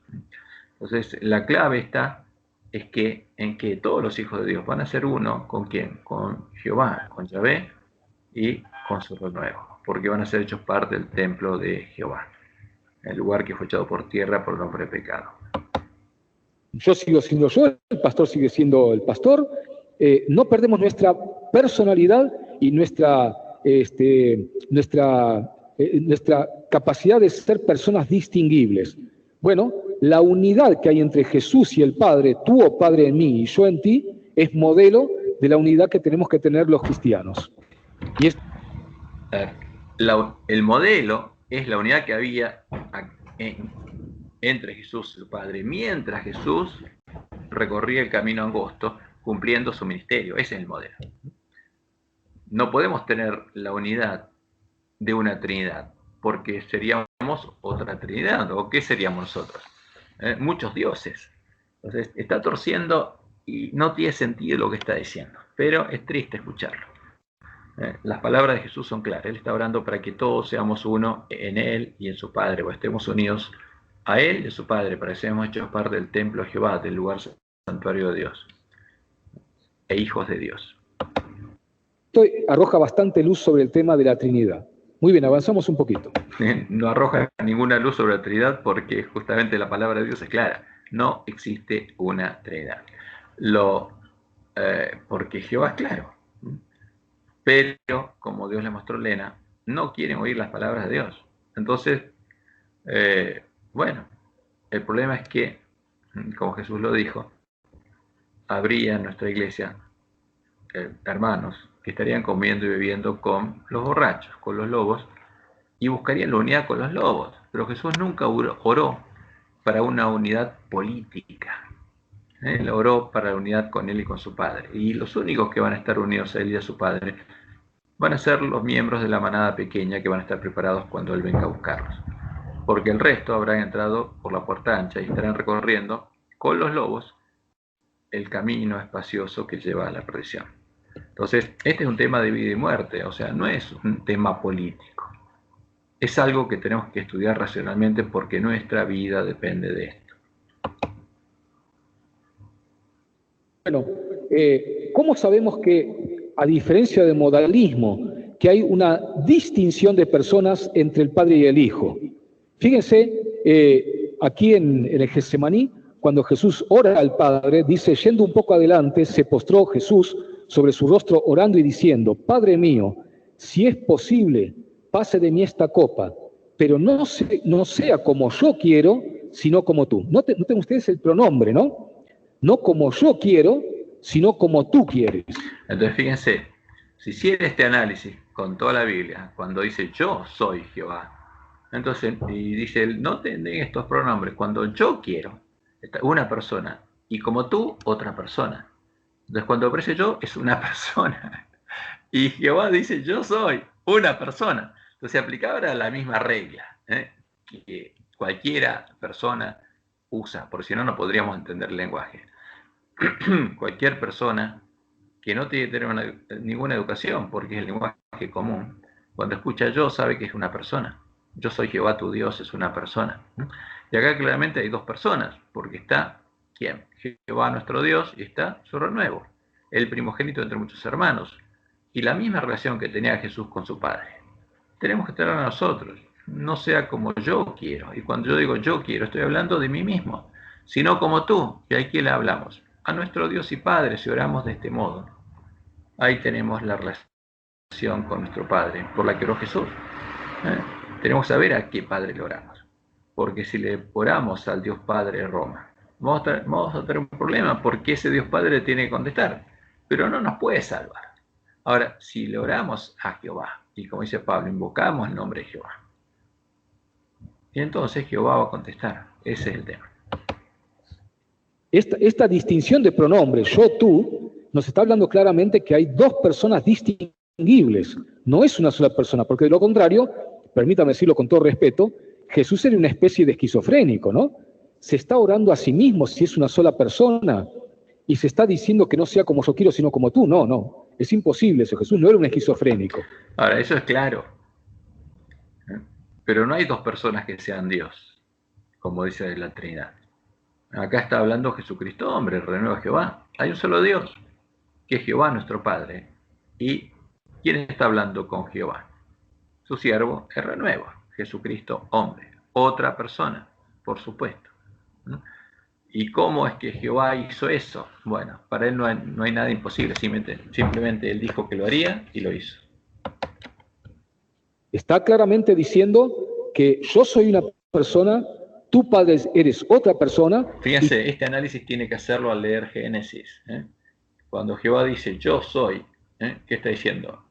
Entonces, la clave está en que todos los hijos de Dios van a ser uno. ¿Con quién? Con Jehová, con Yahvé y con su renuevo, porque van a ser hechos parte del templo de Jehová, el lugar que fue echado por tierra por el hombre de pecado. Yo sigo siendo yo, el pastor sigue siendo el pastor. No perdemos nuestra personalidad y nuestra capacidad de ser personas distinguibles. Bueno, la unidad que hay entre Jesús y el Padre, tú, oh Padre, en mí y yo en ti, es modelo de la unidad que tenemos que tener los cristianos. Y el modelo es la unidad que había entre Jesús y el Padre, mientras Jesús recorría el camino angosto cumpliendo su ministerio. Ese es el modelo. No podemos tener la unidad de una Trinidad, porque seríamos otra Trinidad. ¿O qué seríamos nosotros? Muchos dioses. Entonces está torciendo y no tiene sentido lo que está diciendo, pero es triste escucharlo. Las palabras de Jesús son claras. Él está orando para que todos seamos uno en Él y en su Padre, o estemos unidos a Él y a su Padre, para que seamos hechos parte del templo de Jehová, del lugar santuario de Dios, e hijos de Dios. Esto arroja bastante luz sobre el tema de la Trinidad. Muy bien, avanzamos un poquito. No arroja ninguna luz sobre la Trinidad porque justamente la palabra de Dios es clara. No existe una Trinidad. Porque Jehová es claro. Pero, como Dios le mostró a Lena, no quieren oír las palabras de Dios. Entonces, bueno, el problema es que, como Jesús lo dijo, habría en nuestra iglesia hermanos que estarían comiendo y bebiendo con los borrachos, con los lobos, y buscarían la unidad con los lobos. Pero Jesús nunca oró para una unidad política. Él oró para la unidad con él y con su Padre. Y los únicos que van a estar unidos a él y a su Padre van a ser los miembros de la manada pequeña que van a estar preparados cuando él venga a buscarlos. Porque el resto habrán entrado por la puerta ancha y estarán recorriendo con los lobos el camino espacioso que lleva a la perdición. Entonces, este es un tema de vida y muerte, o sea, no es un tema político. Es algo que tenemos que estudiar racionalmente porque nuestra vida depende de esto. Bueno, ¿cómo sabemos que, a diferencia del modalismo, que hay una distinción de personas entre el Padre y el Hijo? Fíjense, aquí en el Getsemaní, cuando Jesús ora al Padre, dice, yendo un poco adelante, se postró Jesús sobre su rostro orando y diciendo, Padre mío, si es posible, pase de mí esta copa, pero no sea como yo quiero, sino como tú. Noten ustedes el pronombre, ¿no? No como yo quiero, sino como tú quieres. Entonces, fíjense, si hiciera este análisis con toda la Biblia, cuando dice yo soy Jehová, entonces, y dice, no tienen estos pronombres, cuando yo quiero, una persona, y como tú, otra persona. Entonces, cuando aparece yo, es una persona. Y Jehová dice, yo soy una persona. Entonces, se aplicaba la misma regla, que cualquiera persona usa, porque si no, no podríamos entender el lenguaje. Cualquier persona que no tiene que tener ninguna educación, porque es el lenguaje común, cuando escucha yo, sabe que es una persona. Yo soy Jehová tu Dios, es una persona. Y acá claramente hay dos personas, porque está, ¿quién? Jehová nuestro Dios, y está su renuevo, el primogénito entre muchos hermanos, y la misma relación que tenía Jesús con su Padre. Tenemos que tener a nosotros, no sea como yo quiero, y cuando yo digo yo quiero, estoy hablando de mí mismo, sino como tú, y a quién le hablamos, a nuestro Dios y Padre, si oramos de este modo. Ahí tenemos la relación con nuestro Padre, por la que oró Jesús. Tenemos que saber a qué Padre le oramos, porque si le oramos al Dios Padre de Roma, vamos a tener un problema, porque ese Dios Padre tiene que contestar, pero no nos puede salvar. Ahora, si le oramos a Jehová, y como dice Pablo, invocamos el nombre de Jehová, y entonces Jehová va a contestar. Ese es el tema. Esta distinción de pronombres, yo, tú, nos está hablando claramente que hay dos personas distinguibles. No es una sola persona, porque de lo contrario, permítame decirlo con todo respeto, Jesús era una especie de esquizofrénico, ¿no? Se está orando a sí mismo si es una sola persona y se está diciendo que no sea como yo quiero, sino como tú. No. Es imposible eso. Jesús no era un esquizofrénico. Ahora, eso es claro. Pero no hay dos personas que sean Dios, como dice la Trinidad. Acá está hablando Jesucristo, hombre, renueva Jehová. Hay un solo Dios, que es Jehová nuestro Padre. ¿Y quién está hablando con Jehová? Su siervo es renuevo, Jesucristo, hombre. Otra persona, por supuesto. ¿Y cómo es que Jehová hizo eso? Bueno, para él no hay nada imposible, simplemente él dijo que lo haría y lo hizo. Está claramente diciendo que yo soy una persona, tú, Padre, eres otra persona. Fíjense, este análisis tiene que hacerlo al leer Génesis. Cuando Jehová dice yo soy, ¿qué está diciendo?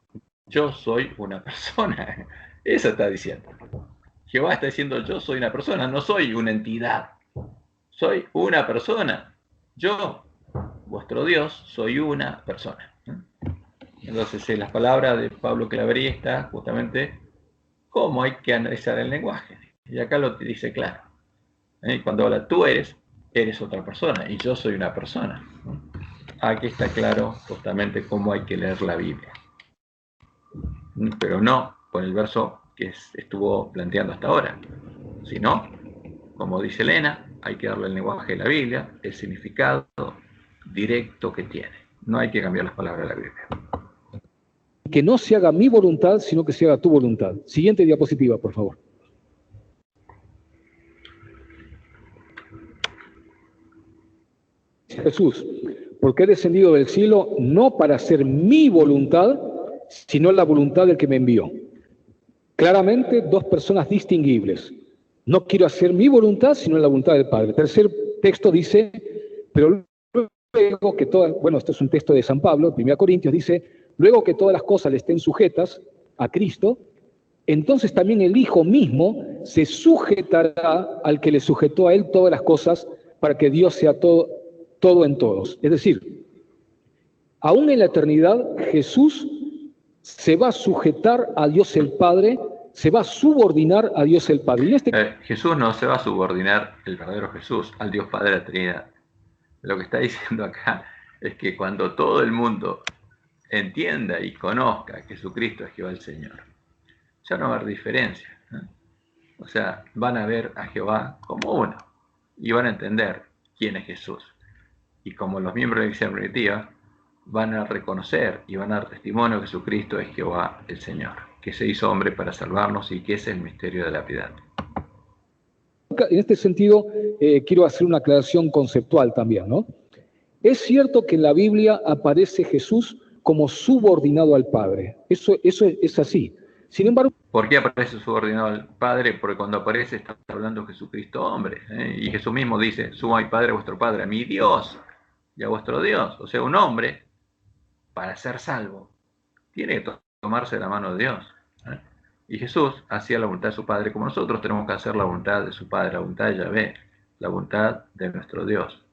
Yo soy una persona. Eso está diciendo. Jehová está diciendo yo soy una persona, no soy una entidad. Soy una persona. Yo, vuestro Dios, soy una persona. Entonces, en las palabras de Pablo Claverí está justamente cómo hay que analizar el lenguaje. Y acá lo dice claro. Cuando habla tú eres otra persona y yo soy una persona. Aquí está claro justamente cómo hay que leer la Biblia. Pero no con el verso que estuvo planteando hasta ahora, sino, como dice Elena, hay que darle el lenguaje de la Biblia, el significado directo que tiene. No hay que cambiar las palabras de la Biblia. Que no se haga mi voluntad, sino que se haga tu voluntad. Siguiente diapositiva, por favor. Jesús, porque he descendido del cielo no para hacer mi voluntad, sino la voluntad del que me envió. Claramente, dos personas distinguibles. No quiero hacer mi voluntad, sino la voluntad del Padre. El tercer texto dice, pero luego que todas, bueno, esto es un texto de San Pablo, 1 Corintios, dice, luego que todas las cosas le estén sujetas a Cristo, entonces también el Hijo mismo se sujetará al que le sujetó a él todas las cosas para que Dios sea todo todo en todos. Es decir, aún en la eternidad, Jesús se va a sujetar a Dios el Padre, se va a subordinar a Dios el Padre. Y Jesús no se va a subordinar, el verdadero Jesús, al Dios Padre de la Trinidad. Lo que está diciendo acá es que cuando todo el mundo entienda y conozca que Jesucristo es Jehová el Señor, ya no va a haber diferencia, ¿eh? O sea, van a ver a Jehová como uno y van a entender quién es Jesús. Y como los miembros de la Iglesia primitiva, van a reconocer y van a dar testimonio que Jesucristo es Jehová el Señor, que se hizo hombre para salvarnos y que ese es el misterio de la piedad. En este sentido, quiero hacer una aclaración conceptual también, ¿no? Es cierto que en la Biblia aparece Jesús como subordinado al Padre. Eso es así. Sin embargo... ¿Por qué aparece subordinado al Padre? Porque cuando aparece está hablando Jesucristo hombre, ¿eh? Y Jesús mismo dice, suba mi Padre a vuestro Padre, a mi Dios y a vuestro Dios. O sea, un hombre, para ser salvo, tiene que tomarse la mano de Dios, ¿eh? Y Jesús hacía la voluntad de su Padre, como nosotros tenemos que hacer la voluntad de su Padre, la voluntad de Yahvé, la voluntad de nuestro Dios.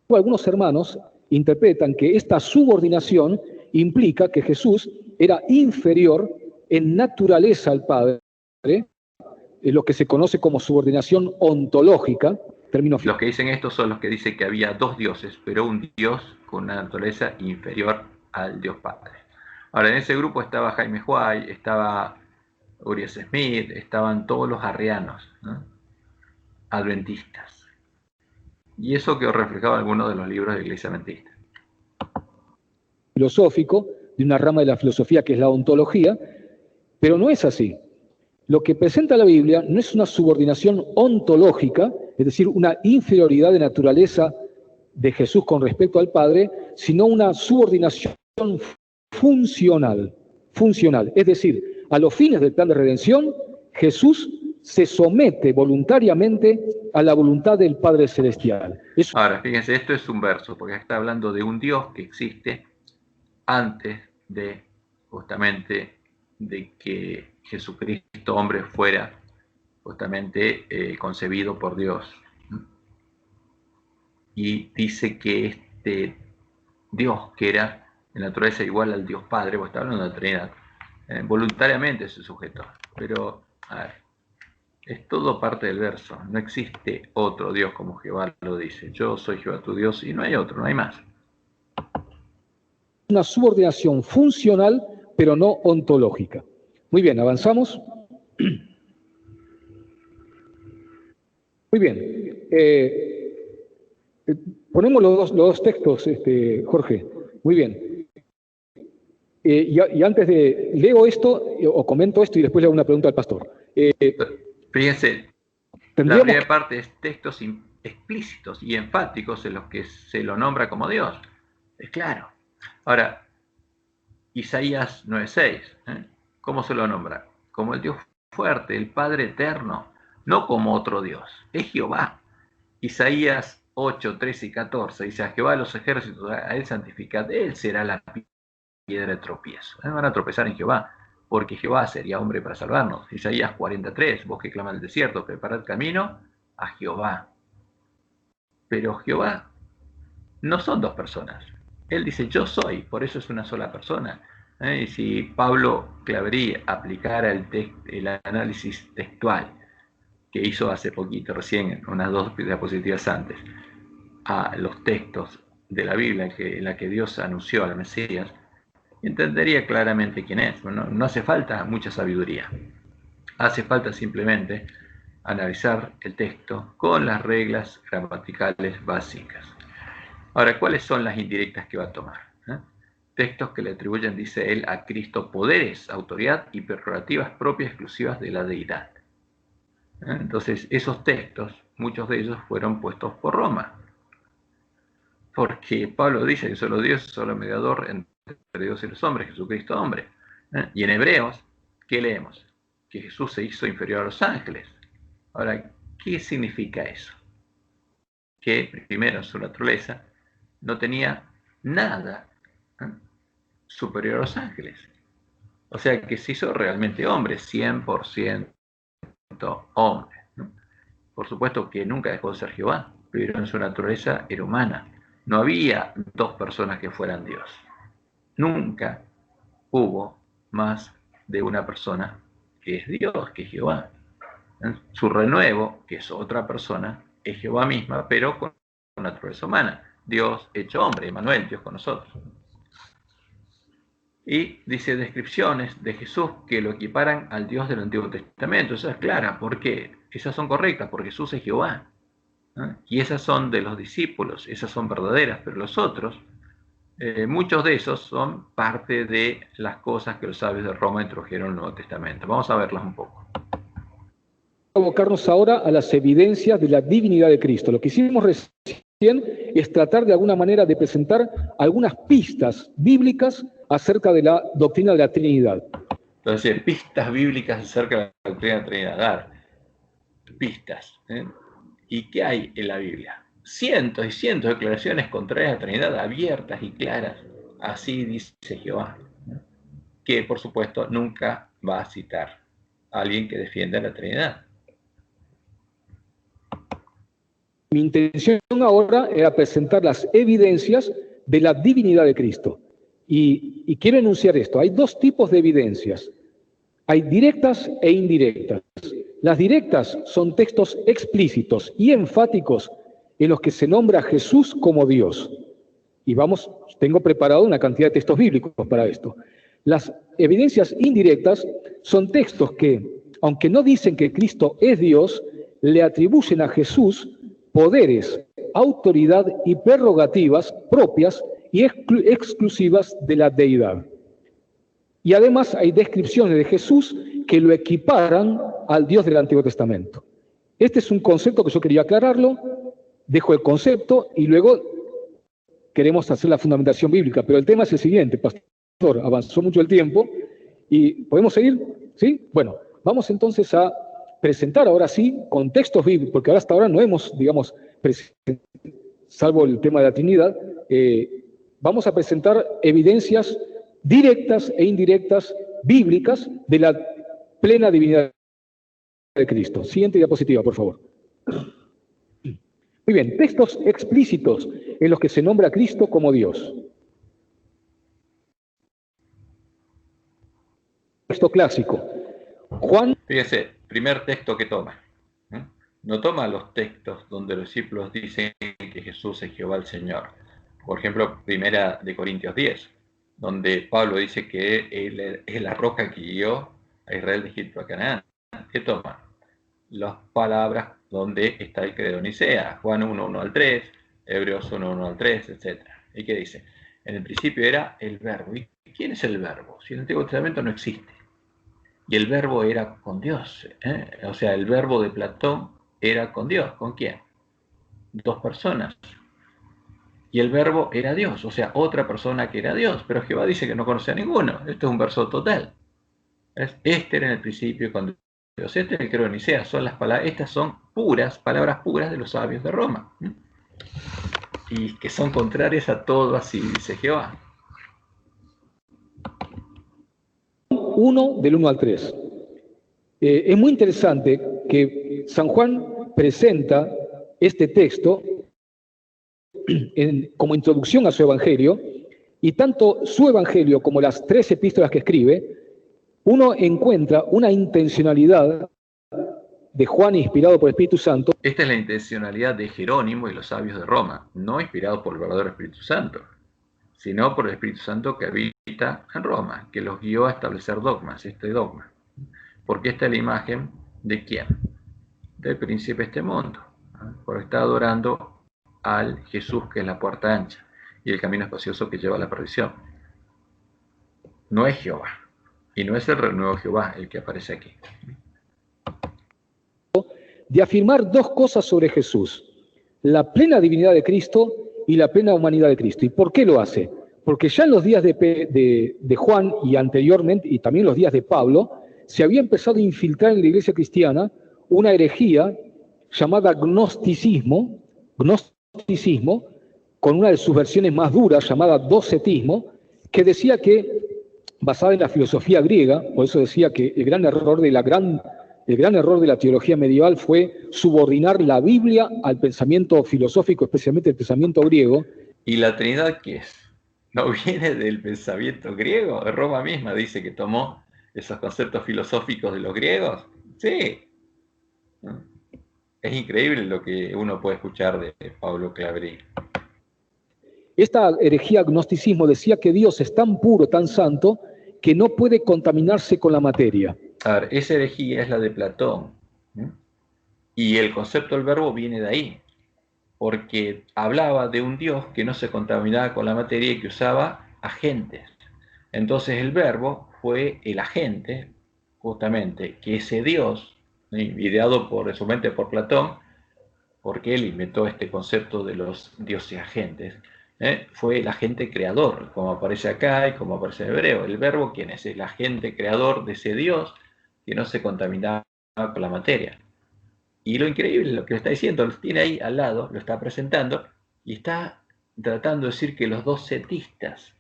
Algunos hermanos interpretan que esta subordinación implica que Jesús era inferior en naturaleza al Padre, lo que se conoce como subordinación ontológica. Los que dicen esto son los que dicen que había dos dioses, pero un Dios con una naturaleza inferior al Dios Padre. Ahora, en ese grupo estaba Jaime Huay, estaba Urias Smith, estaban todos los arrianos, ¿no? Adventistas. Y eso quedó reflejado en algunos de los libros de la Iglesia Adventista. Filosófico, de una rama de la filosofía que es la ontología, pero no es así. Lo que presenta la Biblia no es una subordinación ontológica, es decir, una inferioridad de naturaleza de Jesús con respecto al Padre, sino una subordinación funcional. Es decir, a los fines del plan de redención, Jesús se somete voluntariamente a la voluntad del Padre Celestial. Ahora, fíjense, esto es un verso, porque está hablando de un Dios que existe antes de, justamente, de que Jesucristo, hombre, fuera justamente concebido por Dios. Y dice que este Dios, que era en naturaleza igual al Dios Padre, porque está hablando de la Trinidad, voluntariamente se sujetó. Pero, a ver, es todo parte del verso. No existe otro Dios como Jehová lo dice. Yo soy Jehová tu Dios y no hay otro, no hay más. Una subordinación funcional, pero no ontológica. Muy bien, avanzamos. Muy bien. Ponemos los dos textos, Jorge. Muy bien. Y antes de... Leo esto o comento esto y después le hago una pregunta al pastor. Fíjense, la primera parte es textos explícitos y enfáticos en los que se lo nombra como Dios. Es claro. Ahora, Isaías 9:6, ¿cómo se lo nombra? Como el Dios fuerte, el Padre eterno, no como otro Dios, es Jehová. Isaías 8:13 y 14 dice, a Jehová de los ejércitos, a él santificad, él será la piedra de tropiezo. Van a tropezar en Jehová, porque Jehová sería hombre para salvarnos. Isaías 43, vos que clama el desierto, preparad camino a Jehová. Pero Jehová no son dos personas. Él dice, yo soy, por eso es una sola persona. Y si Pablo Claverí aplicara el análisis textual que hizo hace poquito, recién, unas 2 diapositivas antes, a los textos de la Biblia en la que Dios anunció al Mesías, entendería claramente quién es. No hace falta mucha sabiduría. Hace falta simplemente analizar el texto con las reglas gramaticales básicas. Ahora, ¿cuáles son las indirectas que va a tomar? Textos que le atribuyen, dice él, a Cristo poderes, autoridad y prerrogativas propias exclusivas de la deidad. Entonces, esos textos, muchos de ellos fueron puestos por Roma. Porque Pablo dice que solo Dios es solo mediador entre Dios y los hombres, Jesucristo hombre. Y en Hebreos, ¿qué leemos? Que Jesús se hizo inferior a los ángeles. Ahora, ¿qué significa eso? Que primero en su naturaleza no tenía nada superior a los ángeles. O sea que se hizo realmente hombre, 100% hombre, ¿no? Por supuesto que nunca dejó de ser Jehová, pero en su naturaleza era humana. No había dos personas que fueran Dios. Nunca hubo más de una persona que es Dios, que es Jehová. Su renuevo, que es otra persona, es Jehová misma, pero con naturaleza humana. Dios hecho hombre, Emmanuel, Dios con nosotros. Y dice descripciones de Jesús que lo equiparan al Dios del Antiguo Testamento. Esa es clara. ¿Por qué? Esas son correctas, porque Jesús es Jehová. ¿No? Y esas son de los discípulos, esas son verdaderas, pero los otros, muchos de esos son parte de las cosas que los sabios de Roma introdujeron al Nuevo Testamento. Vamos a verlas un poco. Abocarnos ahora a las evidencias de la divinidad de Cristo. Lo que hicimos recién es tratar de alguna manera de presentar algunas pistas bíblicas acerca de la doctrina de la Trinidad. Entonces, pistas bíblicas acerca de la doctrina de la Trinidad. Dar pistas. ¿Y qué hay en la Biblia? Cientos y cientos de declaraciones contrarias a la Trinidad, abiertas y claras. Así dice Jehová. Que, por supuesto, nunca va a citar a alguien que defienda la Trinidad. Mi intención ahora era presentar las evidencias de la divinidad de Cristo. Y quiero enunciar esto. Hay dos tipos de evidencias. Hay directas e indirectas. Las directas son textos explícitos y enfáticos en los que se nombra a Jesús como Dios. Y tengo preparado una cantidad de textos bíblicos para esto. Las evidencias indirectas son textos que, aunque no dicen que Cristo es Dios, le atribuyen a Jesús poderes, autoridad y prerrogativas propias y exclusivas de la deidad. Y además hay descripciones de Jesús que lo equiparan al Dios del Antiguo Testamento. Este es un concepto que yo quería aclararlo, dejo el concepto y luego queremos hacer la fundamentación bíblica, pero el tema es el siguiente, pastor, avanzó mucho el tiempo y ¿podemos seguir? ¿Sí? Bueno, vamos entonces a presentar ahora sí con textos bíblicos, porque ahora hasta ahora no hemos, digamos, salvo el tema de la Trinidad, vamos a presentar evidencias directas e indirectas bíblicas de la plena divinidad de Cristo. Siguiente diapositiva, por favor. Muy bien, textos explícitos en los que se nombra a Cristo como Dios. Texto clásico. Juan. Fíjese, primer texto que toma. No toma los textos donde los discípulos dicen que Jesús es Jehová el Señor. Por ejemplo, primera de Corintios 10, donde Pablo dice que él es la roca que guió a Israel de Egipto a Canaán. ¿Qué toma? Las palabras donde está el credo Nicea, Juan 1, 1 al 3, Hebreos 1, 1 al 3, etc. ¿Y qué dice? En el principio era el verbo. ¿Y quién es el verbo? Si en el Antiguo Testamento no existe. Y el verbo era con Dios. O sea, el verbo de Platón era con Dios. ¿Con quién? Dos personas. Y el verbo era Dios, o sea, otra persona que era Dios. Pero Jehová dice que no conoce a ninguno. Esto es un verso total. Este era en el principio con Dios. Este es el credo de Nicea. Son las palabras, estas son puras, palabras puras de los sabios de Roma. Y que son contrarias a todo, así dice Jehová. 1 del 1 al 3. Es muy interesante que San Juan presenta este texto como introducción a su evangelio, y tanto su evangelio como las 3 epístolas que escribe, uno encuentra una intencionalidad de Juan inspirado por el Espíritu Santo. Esta es la intencionalidad de Jerónimo y los sabios de Roma, no inspirado por el verdadero Espíritu Santo, sino por el Espíritu Santo que habita en Roma, que los guió a establecer dogmas, este dogma. Porque esta es la imagen de ¿quién? Del príncipe de este mundo, porque está adorando al Jesús que es la puerta ancha y el camino espacioso que lleva a la perdición. No es Jehová, y no es el renuevo Jehová el que aparece aquí. De afirmar dos cosas sobre Jesús: la plena divinidad de Cristo y la plena humanidad de Cristo. ¿Y por qué lo hace? Porque ya en los días de Juan y anteriormente, y también los días de Pablo, se había empezado a infiltrar en la iglesia cristiana una herejía llamada gnosticismo, con una de sus versiones más duras, llamada docetismo, que decía que, basada en la filosofía griega, por eso decía que el gran error de la gran El gran error de la teología medieval fue subordinar la Biblia al pensamiento filosófico, especialmente el pensamiento griego. ¿Y la Trinidad qué es? ¿No viene del pensamiento griego? Roma misma dice que tomó esos conceptos filosóficos de los griegos. Sí. Es increíble lo que uno puede escuchar de Pablo Claverie. Esta herejía gnosticismo decía que Dios es tan puro, tan santo, que no puede contaminarse con la materia. A ver, esa herejía es la de Platón. Y el concepto del verbo viene de ahí, porque hablaba de un Dios que no se contaminaba con la materia y que usaba agentes. Entonces el verbo fue el agente, justamente, que ese Dios, ideado en su mente por Platón, porque él inventó este concepto de los dioses agentes, fue el agente creador, como aparece acá y como aparece en hebreo. El verbo, ¿quién es? El agente creador de ese Dios que no se contaminaba con la materia. Y lo increíble, lo que está diciendo, lo tiene ahí al lado, lo está presentando, y está tratando de decir que los docetistas,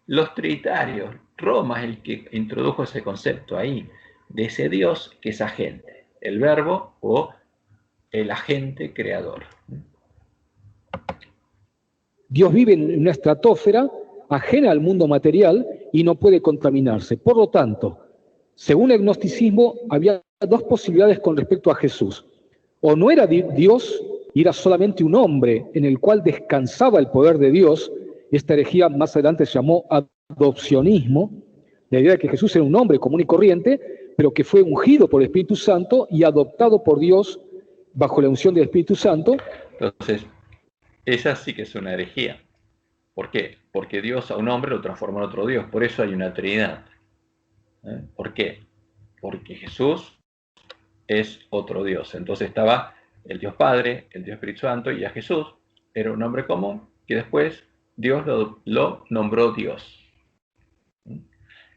los trinitarios, Roma es el que introdujo ese concepto ahí, de ese Dios que es agente, el verbo o el agente creador. Dios vive en una estratosfera ajena al mundo material y no puede contaminarse. Por lo tanto, según el gnosticismo, había dos posibilidades con respecto a Jesús. O no era Dios y era solamente un hombre en el cual descansaba el poder de Dios. Esta herejía más adelante se llamó adopcionismo, la idea de que Jesús era un hombre común y corriente, pero que fue ungido por el Espíritu Santo y adoptado por Dios bajo la unción del Espíritu Santo. Entonces, esa sí que es una herejía. ¿Por qué? Porque Dios a un hombre lo transformó en otro Dios. Por eso hay una Trinidad. ¿Por qué? Porque Jesús es otro Dios. Entonces estaba el Dios Padre, el Dios Espíritu Santo, y a Jesús era un hombre común que después Dios lo nombró Dios.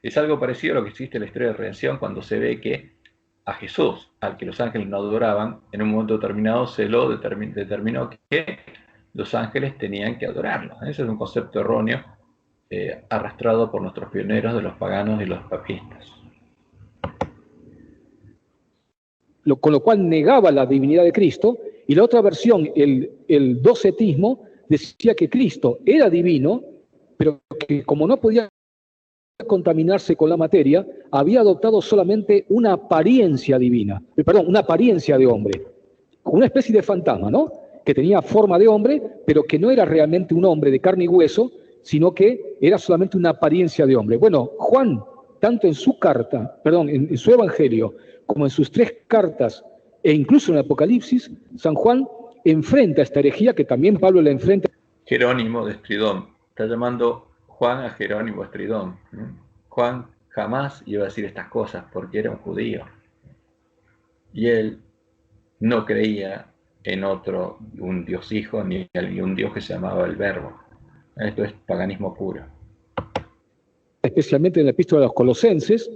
Es algo parecido a lo que existe en la historia de redención cuando se ve que a Jesús, al que los ángeles no adoraban, en un momento determinado se lo determinó que los ángeles tenían que adorarlo. Ese es un concepto erróneo arrastrado por nuestros pioneros de los paganos y los papistas. Con lo cual negaba la divinidad de Cristo, y la otra versión, el docetismo, decía que Cristo era divino, pero que como no podía contaminarse con la materia, había adoptado solamente una apariencia divina, una apariencia de hombre, una especie de fantasma, ¿no? Que tenía forma de hombre, pero que no era realmente un hombre de carne y hueso, sino que era solamente una apariencia de hombre. Bueno, Juan, tanto en su carta, en su evangelio, como en sus 3 cartas, e incluso en el Apocalipsis, San Juan enfrenta esta herejía que también Pablo la enfrenta. Jerónimo de Estridón, está llamando Juan a Jerónimo de Estridón. Juan jamás iba a decir estas cosas porque era un judío. Y él no creía en un Dios hijo, ni un Dios que se llamaba el Verbo. Esto es paganismo puro. Especialmente en la epístola de los Colosenses,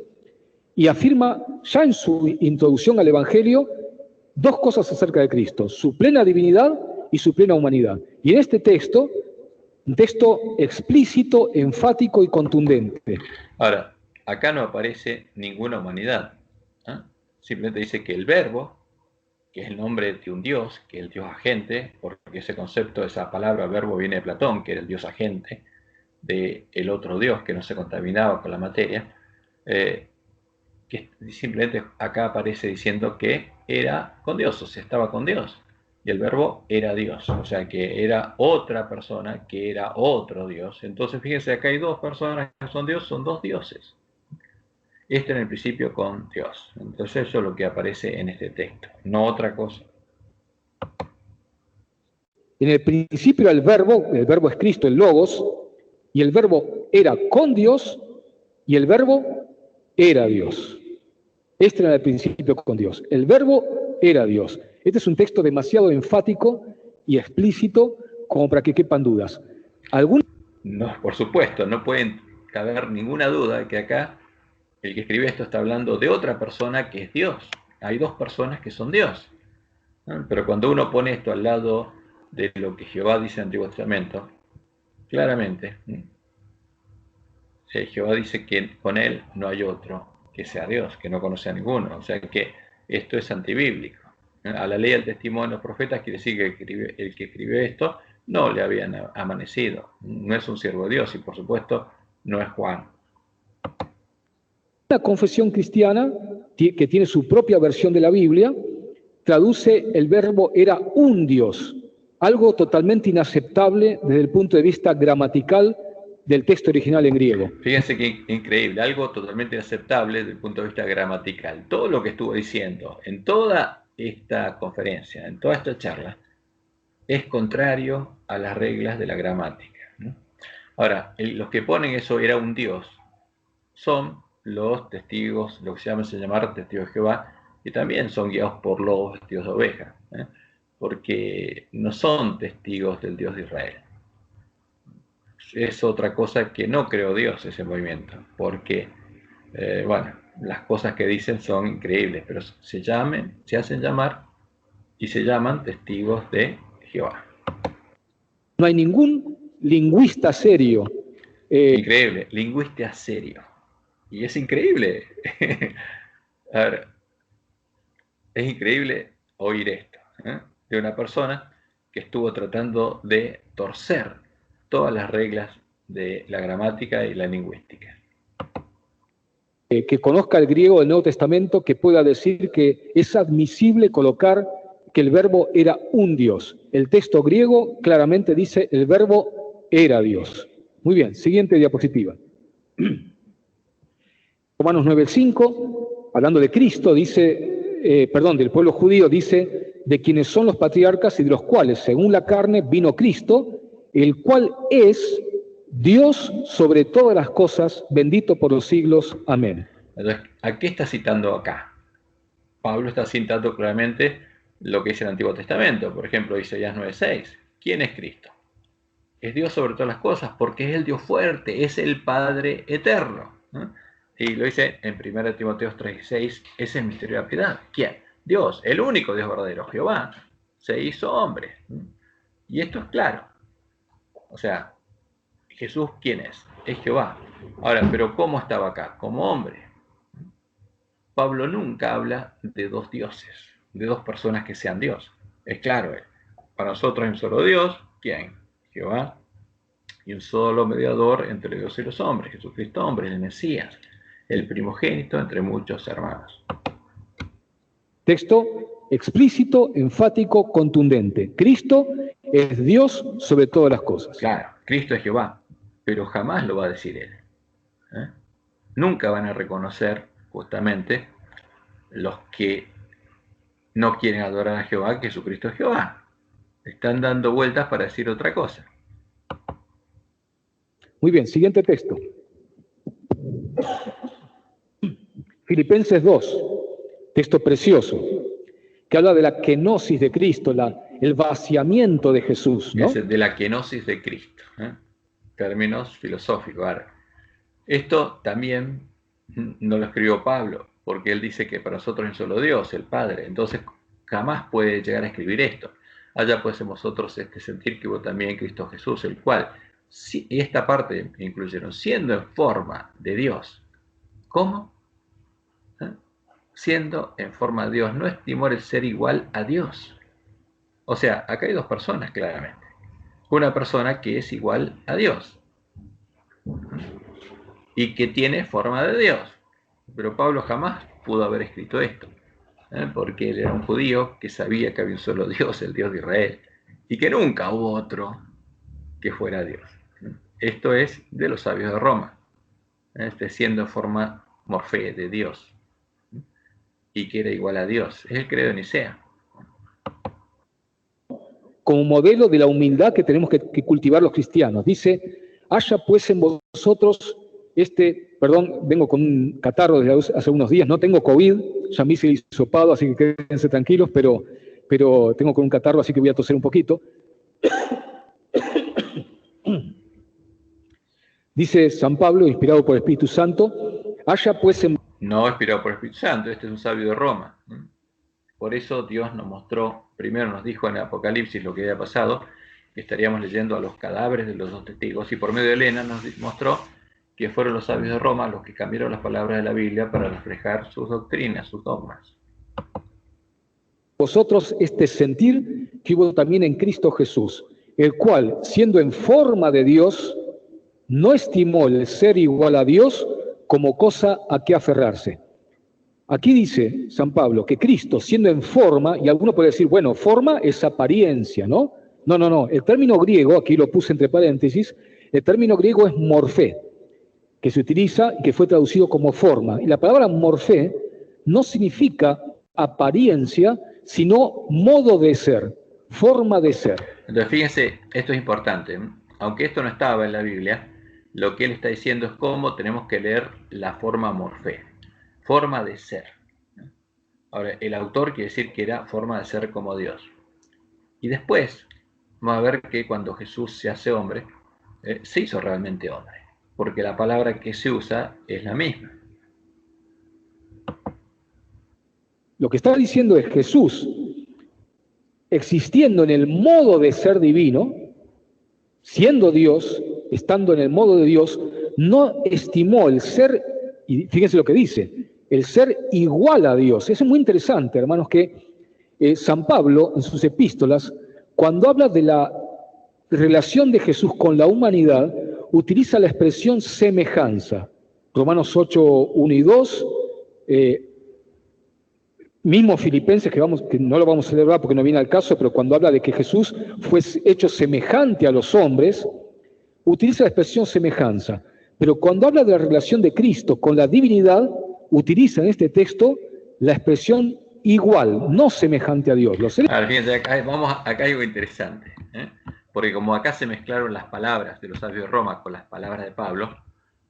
y afirma ya en su introducción al Evangelio 2 cosas acerca de Cristo: su plena divinidad y su plena humanidad. Y en este texto, un texto explícito, enfático y contundente. Ahora, acá no aparece ninguna humanidad. Simplemente dice que el Verbo, que es el nombre de un Dios, que es el Dios agente, porque ese concepto, esa palabra verbo viene de Platón, que era el Dios agente del otro Dios que no se contaminaba con la materia, que simplemente acá aparece diciendo que era con Dios, o sea, estaba con Dios, y el verbo era Dios, o sea, que era otra persona, que era otro Dios. Entonces, fíjense, acá hay 2 personas que son Dios, son 2 dioses. Este en el principio con Dios. Entonces eso es lo que aparece en este texto, no otra cosa. En el principio el verbo es Cristo, el Logos, y el verbo era con Dios, y el verbo era Dios. Este era el principio con Dios. El verbo era Dios. Este es un texto demasiado enfático y explícito como para que quepan dudas. No, por supuesto, no pueden caber ninguna duda de que acá el que escribe esto está hablando de otra persona que es Dios. Hay 2 personas que son Dios. Pero cuando uno pone esto al lado de lo que Jehová dice en el Antiguo Testamento, claramente, Jehová dice que con él no hay otro, que sea Dios, que no conoce a ninguno. O sea que esto es antibíblico. A la ley del testimonio de los profetas quiere decir que el que escribió esto no le habían amanecido. No es un siervo de Dios y por supuesto no es Juan. La confesión cristiana, que tiene su propia versión de la Biblia, traduce el verbo era un Dios, algo totalmente inaceptable desde el punto de vista gramatical del texto original en griego. Fíjense que increíble, algo totalmente inaceptable desde el punto de vista gramatical. Todo lo que estuvo diciendo en toda esta conferencia, en toda esta charla, es contrario a las reglas de la gramática, ¿no? Ahora, los que ponen eso era un Dios son los testigos, lo que se llama llamar testigos de Jehová, que también son guiados por lobos vestidos de oveja, porque no son testigos del Dios de Israel. Es otra cosa que no creó Dios ese movimiento, porque, bueno, las cosas que dicen son increíbles, pero se hacen llamar y se llaman testigos de Jehová. No hay ningún lingüista serio. Increíble, lingüista serio. Y es increíble. A ver, es increíble oír esto, de una persona que estuvo tratando de torcer todas las reglas de la gramática y la lingüística. Que conozca el griego del Nuevo Testamento, que pueda decir que es admisible colocar que el verbo era un Dios. El texto griego claramente dice el verbo era Dios. Muy bien, siguiente diapositiva. Romanos 9:5, hablando de Cristo, dice, del pueblo judío, dice, de quienes son los patriarcas y de los cuales, según la carne, vino Cristo, el cual es Dios sobre todas las cosas, bendito por los siglos. Amén. Entonces, ¿a qué está citando acá? Pablo está citando claramente lo que dice el Antiguo Testamento. Por ejemplo, Isaías 9:6. ¿Quién es Cristo? Es Dios sobre todas las cosas, porque es el Dios fuerte, es el Padre eterno, ¿no? Y lo dice en 1 Timoteo 3:6, ese es el misterio de la piedad. ¿Quién? Dios, el único Dios verdadero, Jehová, se hizo hombre. Y esto es claro. O sea, Jesús, ¿quién es? Es Jehová. Ahora, ¿pero cómo estaba acá? Como hombre. Pablo nunca habla de dos dioses, de dos personas que sean Dios. Es claro, para nosotros hay un solo Dios, ¿quién? Jehová. Y un solo mediador entre Dios y los hombres, Jesucristo hombre, el Mesías, el primogénito entre muchos hermanos. Texto explícito, enfático, contundente. Cristo es Dios sobre todas las cosas. Claro, Cristo es Jehová, pero jamás lo va a decir él. Nunca van a reconocer justamente los que no quieren adorar a Jehová que Jesucristo es Jehová. Están dando vueltas para decir otra cosa. Muy bien, siguiente texto. Filipenses 2, texto precioso, que habla de la kenosis de Cristo, el vaciamiento de Jesús, ¿no? Es de la kenosis de Cristo, términos filosóficos. Ahora, esto también no lo escribió Pablo, porque él dice que para nosotros es un solo Dios, el Padre, entonces jamás puede llegar a escribir esto. Allá pues en vosotros sentir que hubo también Cristo Jesús, el cual, y esta parte incluyeron, siendo en forma de Dios. ¿Cómo? Siendo en forma de Dios, no estimó el ser igual a Dios. O sea, acá hay dos personas claramente. Una persona que es igual a Dios y que tiene forma de Dios. Pero Pablo jamás pudo haber escrito esto, porque él era un judío que sabía que había un solo Dios, el Dios de Israel, y que nunca hubo otro que fuera Dios. Esto es de los sabios de Roma, siendo en forma morfé de Dios, y que era igual a Dios. Es el credo de Nicea. Como modelo de la humildad que tenemos que cultivar los cristianos. Dice, haya pues en vosotros vengo con un catarro desde hace unos días, no tengo COVID, ya me hice el hisopado, así que quédense tranquilos, pero tengo con un catarro, así que voy a toser un poquito. Dice San Pablo, inspirado por el Espíritu Santo, haya pues en... No inspirado por el Espíritu Santo, este es un sabio de Roma. Por eso Dios nos mostró, primero nos dijo en el Apocalipsis lo que había pasado, que estaríamos leyendo a los cadáveres de los dos testigos, y por medio de Elena nos mostró que fueron los sabios de Roma los que cambiaron las palabras de la Biblia para reflejar sus doctrinas, sus dogmas. Vosotros este sentir que hubo también en Cristo Jesús, el cual, siendo en forma de Dios, no estimó el ser igual a Dios como cosa a que aferrarse. Aquí dice San Pablo que Cristo, siendo en forma, y alguno puede decir, bueno, forma es apariencia, ¿no? No. El término griego, aquí lo puse entre paréntesis, el término griego es morfé, que se utiliza y que fue traducido como forma. Y la palabra morfé no significa apariencia, sino modo de ser, forma de ser. Entonces, fíjense, esto es importante. Aunque esto no estaba en la Biblia, lo que él está diciendo es cómo tenemos que leer la forma morfé, forma de ser. Ahora, el autor quiere decir que era forma de ser como Dios. Y después vamos a ver que cuando Jesús se hace hombre, se hizo realmente hombre, porque la palabra que se usa es la misma. Lo que está diciendo es Jesús, existiendo en el modo de ser divino, siendo Dios, estando en el modo de Dios, no estimó el ser, y fíjense lo que dice, el ser igual a Dios. Eso es muy interesante, hermanos, que San Pablo en sus epístolas, cuando habla de la relación de Jesús con la humanidad, utiliza la expresión semejanza. Romanos 8, 1 y 2, mismo Filipenses, que no lo vamos a celebrar porque no viene al caso, pero cuando habla de que Jesús fue hecho semejante a los hombres, utiliza la expresión semejanza. Pero cuando habla de la relación de Cristo con la divinidad, utiliza en este texto la expresión igual, no semejante a Dios. Ahora, fíjense, acá hay algo interesante, porque como acá se mezclaron las palabras de los sabios de Roma con las palabras de Pablo,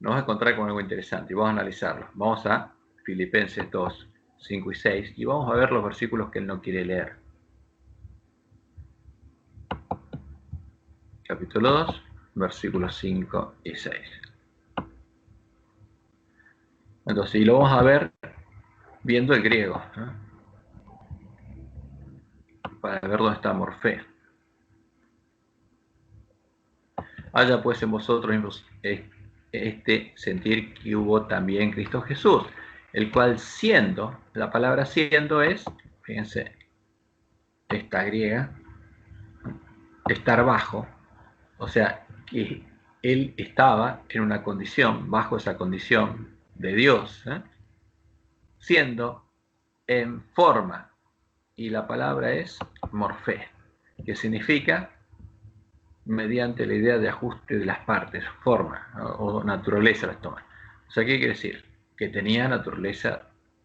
nos vamos a encontrar con algo interesante y vamos a analizarlo. Vamos a Filipenses 2, 5 y 6 y vamos a ver los versículos que él no quiere leer. Capítulo 2, versículos 5 y 6. Entonces, y lo vamos a ver viendo el griego, para ver dónde está morfé. Haya pues en vosotros este sentir que hubo también en Cristo Jesús, el cual siendo, la palabra siendo es, fíjense, esta griega, estar bajo, o sea, que él estaba en una condición, bajo esa condición de Dios, siendo en forma, y la palabra es morfé, que significa mediante la idea de ajuste de las partes, forma o naturaleza las toma. O sea, ¿qué quiere decir? Que tenía naturaleza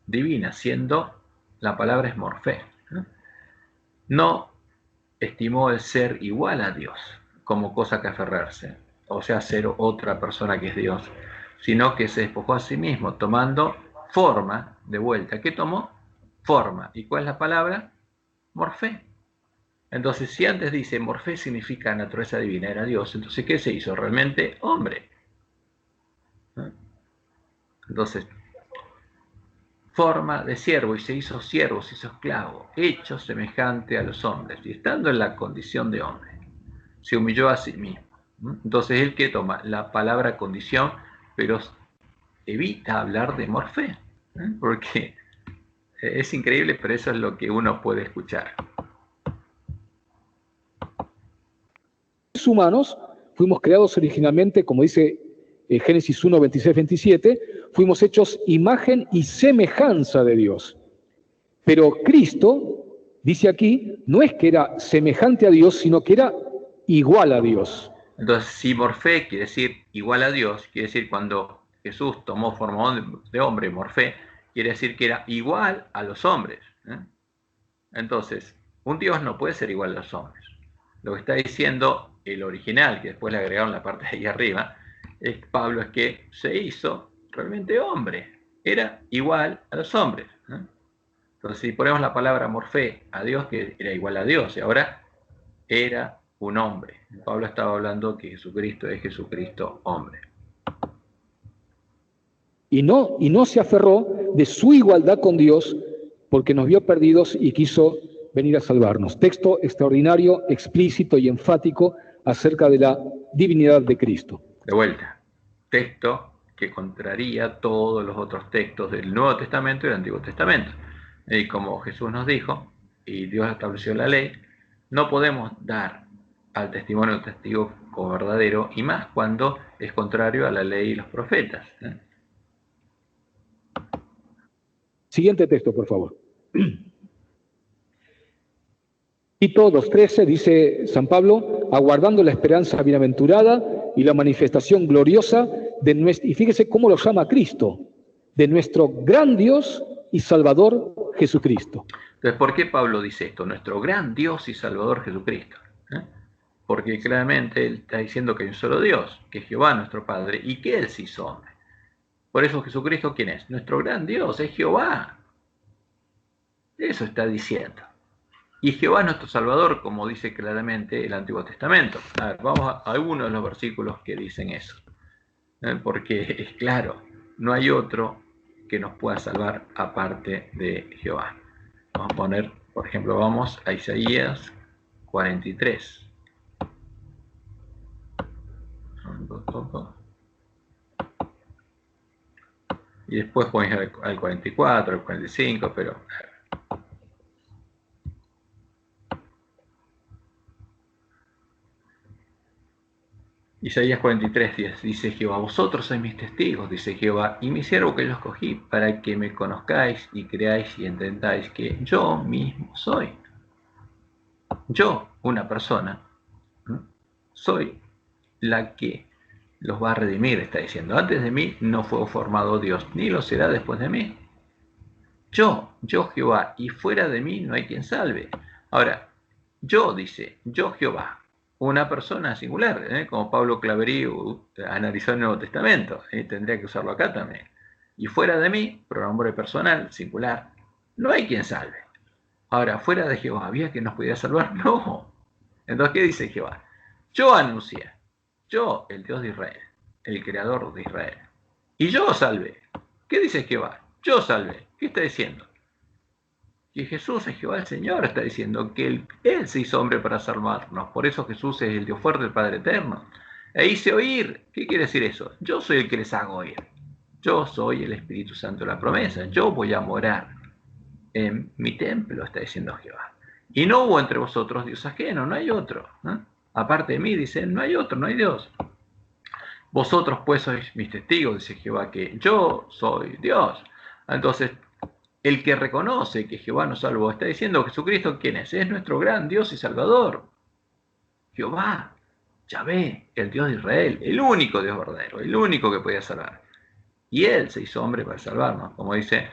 divina, siendo, la palabra es morfé. No estimó el ser igual a Dios como cosa que aferrarse, o sea, ser otra persona que es Dios, sino que se despojó a sí mismo, tomando forma de vuelta. ¿Qué tomó? Forma. ¿Y cuál es la palabra? Morfé. Entonces, si antes dice morfé significa naturaleza divina, era Dios, entonces, ¿qué se hizo? Realmente hombre. Entonces, forma de siervo, y se hizo siervo, se hizo esclavo, hecho semejante a los hombres, y estando en la condición de hombre, se humilló a sí mismo. Entonces, él que toma la palabra condición, pero evita hablar de morfé, porque es increíble, pero eso es lo que uno puede escuchar. Los humanos fuimos creados originalmente, como dice Génesis 1, 26, 27, fuimos hechos imagen y semejanza de Dios. Pero Cristo, dice aquí, no es que era semejante a Dios, sino que era igual a Dios. Entonces, si morfé quiere decir igual a Dios, quiere decir cuando Jesús tomó forma de hombre, morfé, quiere decir que era igual a los hombres. Entonces, un Dios no puede ser igual a los hombres. Lo que está diciendo el original, que después le agregaron la parte de ahí arriba, Pablo, es que se hizo realmente hombre. Era igual a los hombres. Entonces, si ponemos la palabra morfé a Dios, que era igual a Dios, y ahora era un hombre. Pablo estaba hablando que Jesucristo es Jesucristo hombre. Y no se aferró de su igualdad con Dios porque nos vio perdidos y quiso venir a salvarnos. Texto extraordinario, explícito y enfático acerca de la divinidad de Cristo. De vuelta, texto que contraría todos los otros textos del Nuevo Testamento y del Antiguo Testamento. Y como Jesús nos dijo, y Dios estableció la ley, no podemos dar al testimonio del testigo como verdadero, y más cuando es contrario a la ley y los profetas. Siguiente texto, por favor. Tito 2:13 dice San Pablo, aguardando la esperanza bienaventurada y la manifestación gloriosa de nuestro, y fíjese cómo lo llama Cristo, de nuestro gran Dios y Salvador Jesucristo. Entonces, ¿por qué Pablo dice esto? Nuestro gran Dios y Salvador Jesucristo. Porque claramente él está diciendo que hay un solo Dios, que es Jehová nuestro Padre, y que Él se hizo hombre. Por eso Jesucristo, ¿quién es? Nuestro gran Dios, es Jehová. Eso está diciendo. Y Jehová nuestro Salvador, como dice claramente el Antiguo Testamento. A ver, vamos a algunos de los versículos que dicen eso. Porque es claro, no hay otro que nos pueda salvar aparte de Jehová. Vamos a poner, por ejemplo, vamos a Isaías 43. Y después pones al 44, al 45, pero... Isaías 43 dice Jehová, vosotros sois mis testigos, dice Jehová, y mi siervo que yo escogí, para que me conozcáis y creáis y entendáis que yo mismo soy. Yo, una persona, soy la que los va a redimir, está diciendo. Antes de mí no fue formado Dios, ni lo será después de mí. Yo Jehová, y fuera de mí no hay quien salve. Ahora, yo, dice, yo Jehová, una persona singular, como Pablo Claverí analizó el Nuevo Testamento, tendría que usarlo acá también. Y fuera de mí, pronombre personal, singular, no hay quien salve. Ahora, fuera de Jehová, ¿había quien nos pudiera salvar? No. Entonces, ¿qué dice Jehová? Yo anuncié, yo, el Dios de Israel, el creador de Israel, y yo salvé. ¿Qué dice Jehová? Yo salvé. ¿Qué está diciendo? Que Jesús es Jehová el Señor, está diciendo que Él se hizo hombre para salvarnos. Por eso Jesús es el Dios fuerte, el Padre eterno. E hice oír. ¿Qué quiere decir eso? Yo soy el que les hago oír. Yo soy el Espíritu Santo de la promesa. Yo voy a morar en mi templo, está diciendo Jehová. Y no hubo entre vosotros Dios ajeno, no hay otro. Aparte de mí, dice, no hay otro, no hay Dios. Vosotros pues sois mis testigos, dice Jehová, que yo soy Dios. Entonces, el que reconoce que Jehová nos salvó, está diciendo Jesucristo, ¿quién es? Es nuestro gran Dios y Salvador. Jehová, Yahvé, el Dios de Israel, el único Dios verdadero, el único que podía salvar. Y Él se hizo hombre para salvarnos, como dice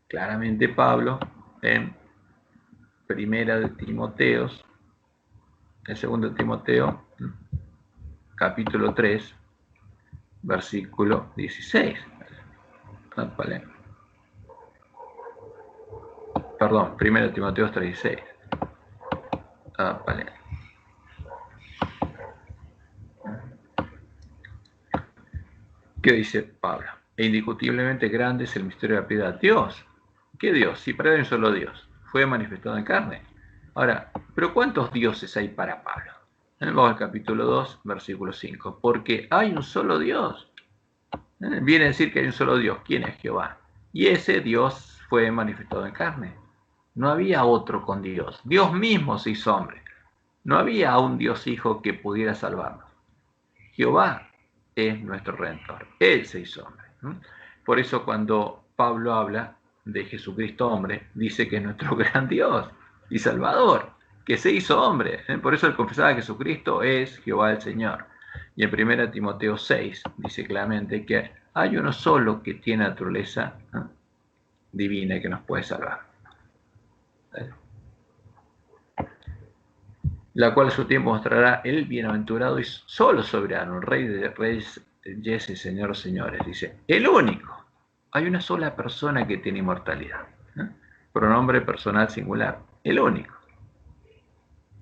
claramente Pablo en Primera de Timoteo, el segundo de Timoteo, capítulo 3, versículo 16. Vale. Perdón, 1 Timoteo 3:16. Vale. ¿Qué dice Pablo? E indiscutiblemente grande es el misterio de la piedad. Dios. ¿Qué Dios? Si para él hay un solo Dios. Fue manifestado en carne. Ahora, ¿pero cuántos dioses hay para Pablo? Vamos al capítulo 2, versículo 5. Porque hay un solo Dios. Viene a decir que hay un solo Dios. ¿Quién es Jehová? Y ese Dios fue manifestado en carne. No había otro con Dios. Dios mismo se hizo hombre. No había un Dios hijo que pudiera salvarnos. Jehová es nuestro Redentor. Él se hizo hombre. Por eso cuando Pablo habla de Jesucristo hombre, dice que es nuestro gran Dios y Salvador, que se hizo hombre. Por eso él confesaba que Jesucristo es Jehová el Señor. Y en 1 Timoteo 6 dice claramente que hay uno solo que tiene naturaleza divina y que nos puede salvar. La cual a su tiempo mostrará el bienaventurado y solo soberano, el Rey de Reyes, y Señor de Señores. Dice, el único. Hay una sola persona que tiene inmortalidad. Pronombre personal singular. El único.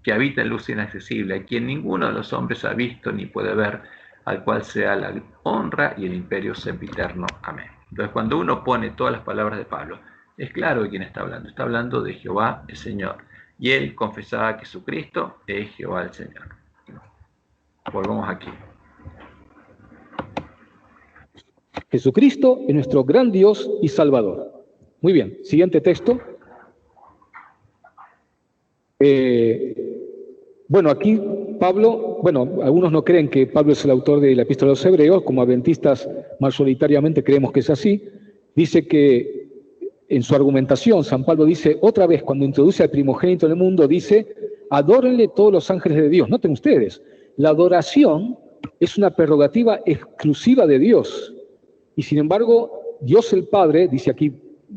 Que habita en luz inaccesible, a quien ninguno de los hombres ha visto ni puede ver, al cual sea la honra y el imperio sempiterno. Amén. Entonces, cuando uno pone todas las palabras de Pablo, es claro de quién está hablando. Está hablando de Jehová el Señor. Y él confesaba que Jesucristo es Jehová el Señor. Volvamos aquí. Jesucristo es nuestro gran Dios y Salvador. Muy bien, siguiente texto. Bueno, aquí Pablo, algunos no creen que Pablo es el autor de la Epístola a los Hebreos, como adventistas mayoritariamente creemos que es así. Dice que en su argumentación, San Pablo dice, otra vez, cuando introduce al primogénito en el mundo, dice, adórenle todos los ángeles de Dios. Noten ustedes, la adoración es una prerrogativa exclusiva de Dios. Y sin embargo, Dios el Padre, dice aquí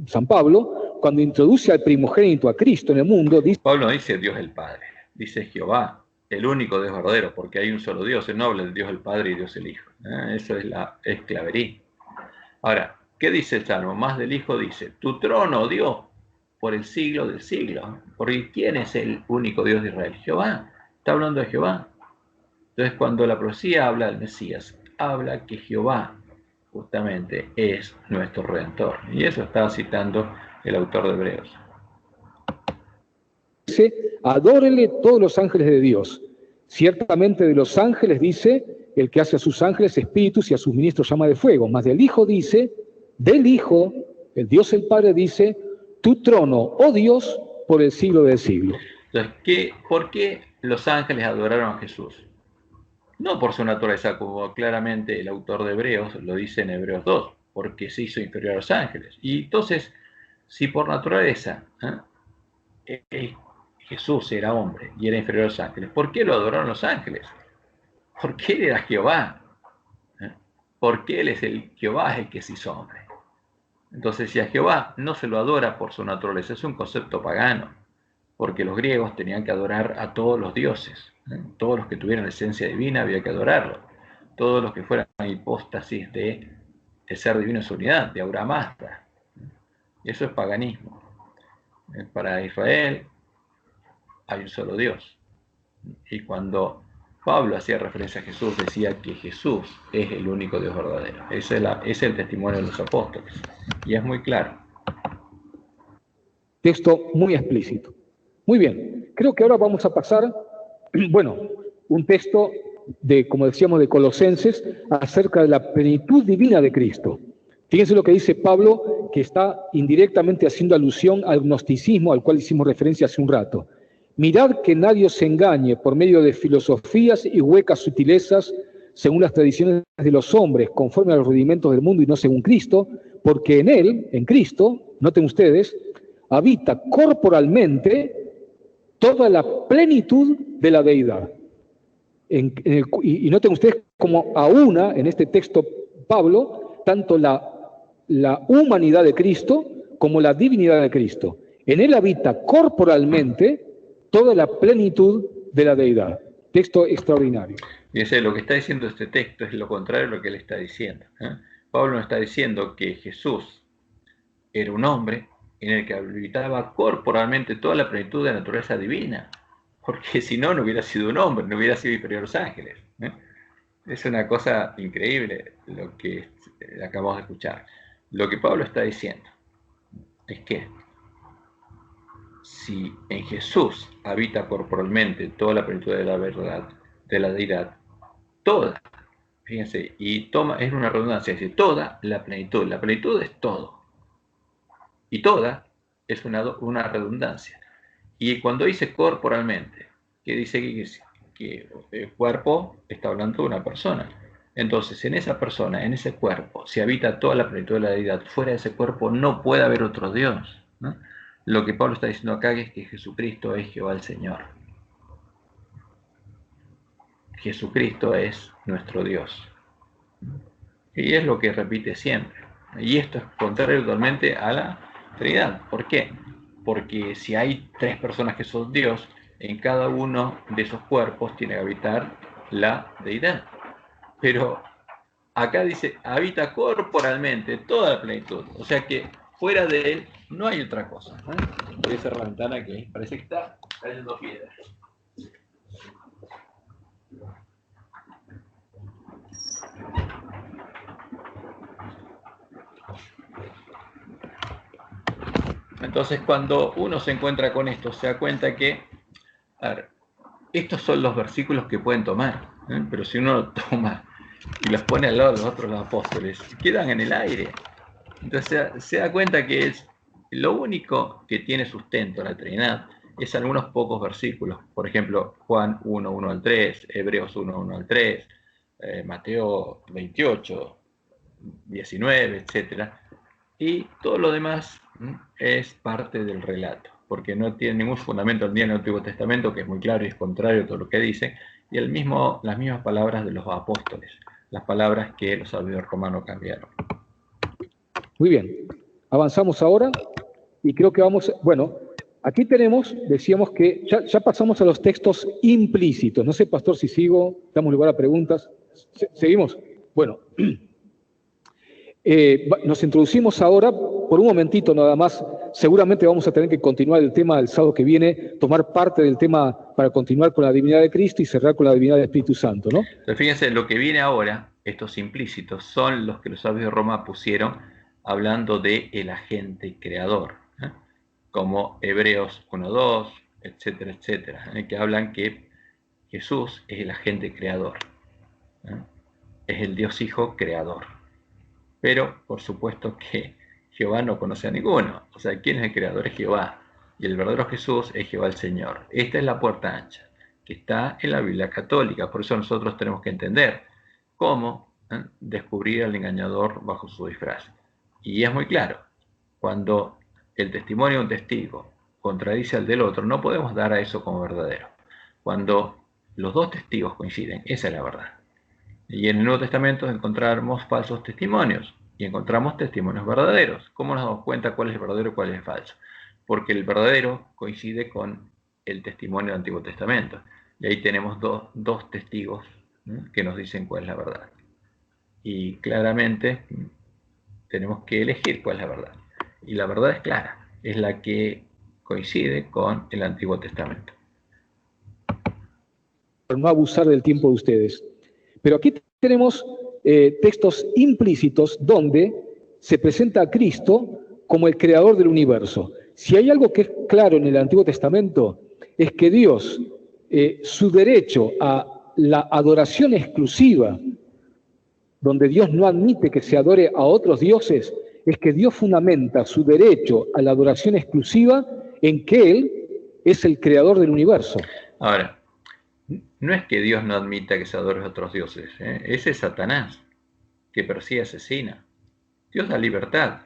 San Pablo, cuando introduce al primogénito, a Cristo en el mundo, dice... Pablo no dice Dios el Padre, dice Jehová, el único Dios verdadero, porque hay un solo Dios, el noble, Dios el Padre y Dios el Hijo. Eso es la esclavería. Ahora, ¿qué dice el Salmo? Más del Hijo dice, tu trono, Dios, por el siglo del siglo. Porque ¿quién es el único Dios de Israel? Jehová. Está hablando de Jehová. Entonces, cuando la profecía habla del Mesías, habla que Jehová justamente es nuestro Redentor. Y eso estaba citando el autor de Hebreos. Dice, adórenle todos los ángeles de Dios. Ciertamente de los ángeles dice, el que hace a sus ángeles espíritus y a sus ministros llama de fuego. Más del Hijo dice, del Hijo, el Dios el Padre dice, tu trono, oh Dios, por el siglo del siglo. Entonces, ¿por qué los ángeles adoraron a Jesús? No por su naturaleza, como claramente el autor de Hebreos lo dice en Hebreos 2, porque se hizo inferior a los ángeles. Y entonces, si por naturaleza Jesús era hombre y era inferior a los ángeles, ¿por qué lo adoraron los ángeles? Porque él era Jehová. Porque él es el Jehová, es el que se hizo hombre. Entonces, si a Jehová no se lo adora por su naturaleza, es un concepto pagano, porque los griegos tenían que adorar a todos los dioses. Todos los que tuvieran esencia divina había que adorarlo. Todos los que fueran hipóstasis de ser divino en su unidad, de Aura Mazda. Eso es paganismo. Para Israel hay un solo Dios. Y cuando Pablo hacía referencia a Jesús, decía que Jesús es el único Dios verdadero. Ese es el testimonio de los apóstoles. Y es muy claro. Texto muy explícito. Muy bien, creo que ahora vamos a pasar, un texto de, como decíamos, de Colosenses, acerca de la plenitud divina de Cristo. Fíjense lo que dice Pablo, que está indirectamente haciendo alusión al gnosticismo al cual hicimos referencia hace un rato. Mirad que nadie os engañe por medio de filosofías y huecas sutilezas, según las tradiciones de los hombres, conforme a los rudimentos del mundo y no según Cristo, porque en él, en Cristo, noten ustedes, habita corporalmente toda la plenitud de la deidad. Y noten ustedes como a una, en este texto Pablo, tanto la humanidad de Cristo como la divinidad de Cristo. En él habita corporalmente toda la plenitud de la deidad. Texto extraordinario. Fíjense, lo que está diciendo este texto es lo contrario a lo que él está diciendo. Pablo no está diciendo que Jesús era un hombre en el que habitaba corporalmente toda la plenitud de la naturaleza divina, porque si no, no hubiera sido un hombre, no hubiera sido inferior a los ángeles. Es una cosa increíble lo que acabamos de escuchar. Lo que Pablo está diciendo es que si en Jesús habita corporalmente toda la plenitud de la verdad, de la deidad, toda, fíjense, y es una redundancia, dice toda la plenitud es todo, y toda es una redundancia. Y cuando dice corporalmente, que dice que el cuerpo está hablando de una persona. Entonces, en esa persona, en ese cuerpo, si habita toda la plenitud de la deidad, fuera de ese cuerpo no puede haber otro Dios, ¿no? Lo que Pablo está diciendo acá es que Jesucristo es Jehová el Señor. Jesucristo es nuestro Dios. Y es lo que repite siempre. Y esto es contrario totalmente a la Trinidad. ¿Por qué? Porque si hay tres personas que son Dios, en cada uno de esos cuerpos tiene que habitar la deidad. Pero acá dice, habita corporalmente toda la plenitud. O sea que fuera de él no hay otra cosa. Voy a cerrar la ventana que parece que está cayendo piedras. Entonces, cuando uno se encuentra con esto, se da cuenta que, a ver, estos son los versículos que pueden tomar, pero si uno toma y los pone al lado de los otros apóstoles, quedan en el aire. Entonces se da cuenta que es lo único que tiene sustento la Trinidad es algunos pocos versículos. Por ejemplo, Juan 1, 1 al 3, Hebreos 1, 1 al 3, Mateo 28, 19, etc. Y todo lo demás es parte del relato, porque no tiene ningún fundamento en el Antiguo Testamento, que es muy claro y es contrario a todo lo que dice, y las mismas palabras de los apóstoles, las palabras que los sabios romanos cambiaron. Muy bien, avanzamos ahora y creo que vamos, bueno, aquí tenemos, decíamos que ya pasamos a los textos implícitos. No sé, pastor, si sigo, damos lugar a preguntas. ¿Seguimos? Bueno, nos introducimos ahora, por un momentito nada más, seguramente vamos a tener que continuar el tema del sábado que viene, tomar parte del tema para continuar con la divinidad de Cristo y cerrar con la divinidad del Espíritu Santo, ¿no? Entonces, fíjense, lo que viene ahora, estos implícitos, son los que los sabios de Roma pusieron hablando de el agente creador, como Hebreos 1.2, etcétera, etcétera, que hablan que Jesús es el agente creador, es el Dios Hijo creador. Pero, por supuesto que Jehová no conoce a ninguno. O sea, ¿quién es el creador? Es Jehová. Y el verdadero Jesús es Jehová el Señor. Esta es la puerta ancha, que está en la Biblia católica. Por eso nosotros tenemos que entender cómo descubrir al engañador bajo su disfraz. Y es muy claro, cuando el testimonio de un testigo contradice al del otro, no podemos dar a eso como verdadero. Cuando los dos testigos coinciden, esa es la verdad. Y en el Nuevo Testamento encontramos falsos testimonios y encontramos testimonios verdaderos. ¿Cómo nos damos cuenta cuál es el verdadero y cuál es el falso? Porque el verdadero coincide con el testimonio del Antiguo Testamento. Y ahí tenemos dos testigos que nos dicen cuál es la verdad. Y claramente tenemos que elegir cuál es la verdad. Y la verdad es clara, es la que coincide con el Antiguo Testamento. Por no abusar del tiempo de ustedes. Pero aquí tenemos textos implícitos donde se presenta a Cristo como el creador del universo. Si hay algo que es claro en el Antiguo Testamento, es que Dios, su derecho a la adoración exclusiva, donde Dios no admite que se adore a otros dioses, es que Dios fundamenta su derecho a la adoración exclusiva en que Él es el creador del universo. Ahora, no es que Dios no admita que se adore a otros dioses, ese es Satanás, que persigue y asesina. Dios da libertad.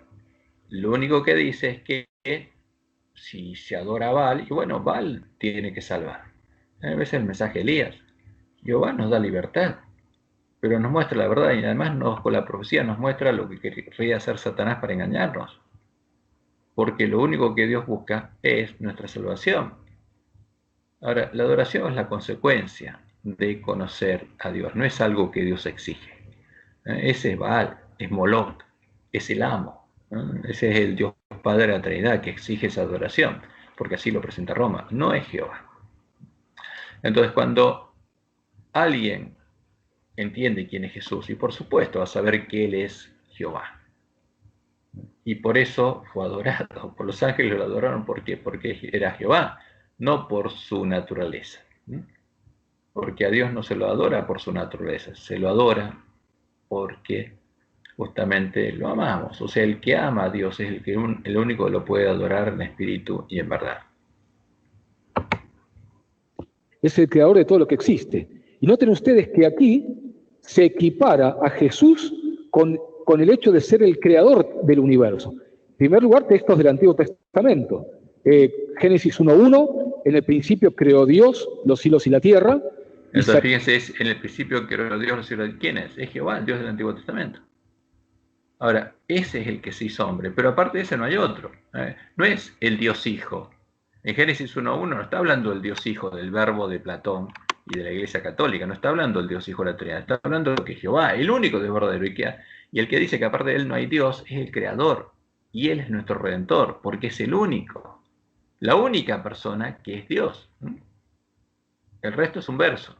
Lo único que dice es que si se adora a Baal, y bueno, Baal tiene que salvar. A veces el mensaje de Elías, Jehová nos da libertad, pero nos muestra la verdad y además con la profecía nos muestra lo que quería hacer Satanás para engañarnos. Porque lo único que Dios busca es nuestra salvación. Ahora, la adoración es la consecuencia de conocer a Dios, no es algo que Dios exige. Ese es Baal, es Moloch, es el amo. Ese es el Dios Padre de la Trinidad que exige esa adoración, porque así lo presenta Roma, no es Jehová. Entonces, cuando alguien entiende quién es Jesús, y por supuesto va a saber que Él es Jehová, y por eso fue adorado, por los ángeles lo adoraron, ¿por qué? Porque era Jehová, no por su naturaleza. Porque a Dios no se lo adora por su naturaleza, se lo adora porque justamente lo amamos. O sea, el que ama a Dios es el único que lo puede adorar en espíritu y en verdad. Es el creador de todo lo que existe. Y noten ustedes que aquí se equipara a Jesús con el hecho de ser el creador del universo. En primer lugar, textos del Antiguo Testamento. Génesis 1.1, en el principio creó Dios los cielos y la tierra. Entonces, fíjense, en el principio creó Dios los cielos. ¿Quién es? Es Jehová, el Dios del Antiguo Testamento. Ahora, ese es el que se hizo hombre, pero aparte de ese no hay otro. No es el Dios Hijo. En Génesis 1.1 no está hablando del Dios Hijo, del verbo de Platón y de la Iglesia Católica, no está hablando del Dios Hijo de la Trinidad, está hablando de que Jehová, el único Dios verdadero, y el que dice que aparte de él no hay Dios, es el Creador, y él es nuestro Redentor, porque es el único, la única persona que es Dios. El resto es un verso.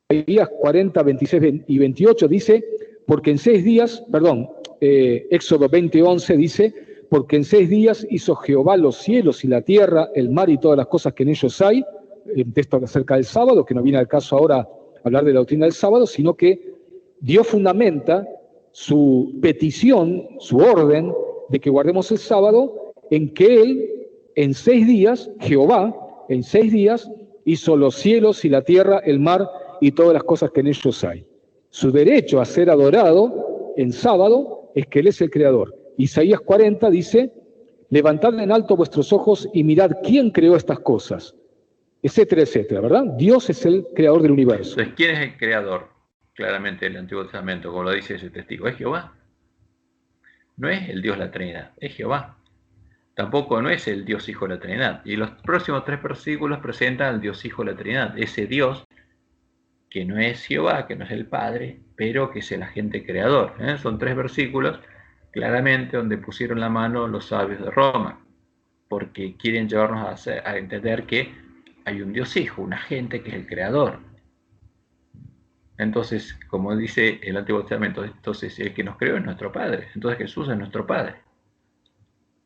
Isaías 40, 26 y 28 dice, porque en 6 días, Éxodo 20, 11 dice, porque en 6 días hizo Jehová los cielos y la tierra, el mar y todas las cosas que en ellos hay, un texto acerca del sábado, que no viene al caso ahora hablar de la doctrina del sábado, sino que Dios fundamenta su petición, su orden de que guardemos el sábado en que Él en 6 días, Jehová, en 6 días, hizo los cielos y la tierra, el mar y todas las cosas que en ellos hay. Su derecho a ser adorado en sábado es que Él es el creador. Isaías 40 dice, levantad en alto vuestros ojos y mirad quién creó estas cosas, etcétera, etcétera, ¿verdad? Dios es el creador del universo. Entonces, ¿quién es el creador? Claramente en el Antiguo Testamento, como lo dice ese testigo, es Jehová. No es el Dios la Trinidad, es Jehová. Tampoco no es el Dios Hijo de la Trinidad. Y los próximos 3 versículos presentan al Dios Hijo de la Trinidad, ese Dios que no es Jehová, que no es el Padre, pero que es el agente creador. Son 3 versículos claramente donde pusieron la mano los sabios de Roma, porque quieren llevarnos a entender que hay un Dios Hijo, un agente que es el creador. Entonces, como dice el Antiguo Testamento, entonces el que nos creó es nuestro Padre, entonces Jesús es nuestro Padre.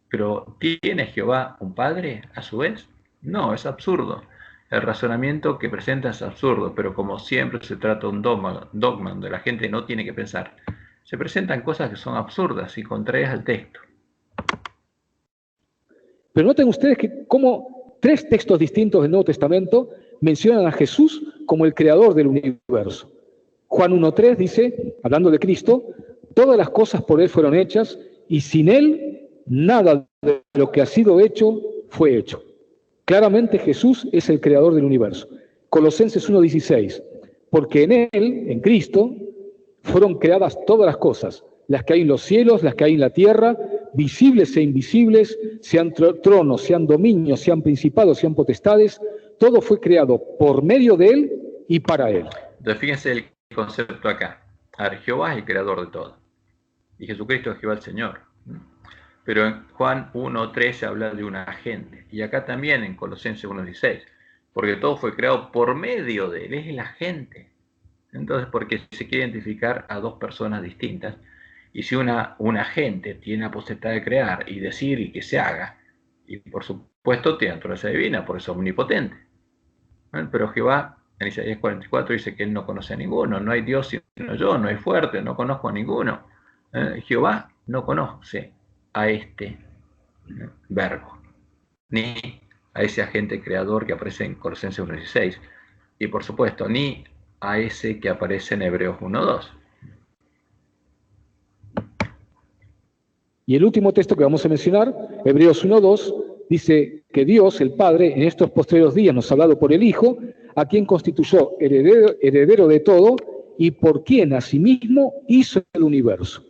Pero ¿tiene Jehová un Padre a su vez? No, es absurdo. El razonamiento que presenta es absurdo, pero como siempre se trata de un dogma donde la gente no tiene que pensar, se presentan cosas que son absurdas y contrarias al texto. Pero noten ustedes que como 3 textos distintos del Nuevo Testamento mencionan a Jesús como el creador del universo. Juan 1.3 dice, hablando de Cristo, todas las cosas por Él fueron hechas y sin Él nada de lo que ha sido hecho fue hecho. Claramente Jesús es el creador del universo. Colosenses 1.16, porque en Él, en Cristo, fueron creadas todas las cosas, las que hay en los cielos, las que hay en la tierra, visibles e invisibles, sean tronos, sean dominios, sean principados, sean potestades, todo fue creado por medio de Él y para Él. Entonces fíjense el concepto acá. A ver, Jehová es el creador de todo. Y Jesucristo es Jehová el Señor. Pero en Juan 1.3 se habla de un agente. Y acá también en Colosenses 1.16. Porque todo fue creado por medio de Él. Es el agente. Entonces, porque se quiere identificar a 2 personas distintas. Y si un agente tiene la potestad de crear y decir y que se haga, y por supuesto tiene naturaleza divina, por eso es omnipotente. Pero Jehová, en Isaías 44, dice que Él no conoce a ninguno, no hay Dios sino yo, no hay fuerte, no conozco a ninguno. Jehová no conoce a este verbo, ni a ese agente creador que aparece en Colosenses 1.16, y por supuesto, ni a ese que aparece en Hebreos 1.2. Y el último texto que vamos a mencionar, Hebreos 1.2, dice que Dios, el Padre, en estos postreros días nos ha hablado por el Hijo, a quien constituyó heredero de todo y por quien asimismo hizo el universo.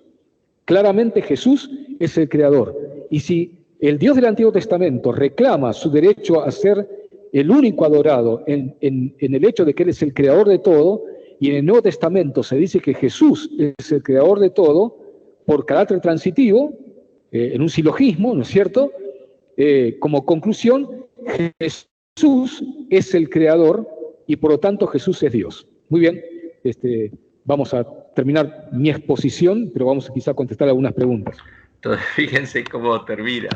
Claramente Jesús es el creador. Y si el Dios del Antiguo Testamento reclama su derecho a ser el único adorado en el hecho de que Él es el creador de todo, y en el Nuevo Testamento se dice que Jesús es el creador de todo, por carácter transitivo, en un silogismo, ¿no es cierto? Como conclusión, Jesús es el creador y por lo tanto Jesús es Dios. Muy bien, vamos a terminar mi exposición, pero vamos quizá a contestar algunas preguntas. Entonces, fíjense cómo termina.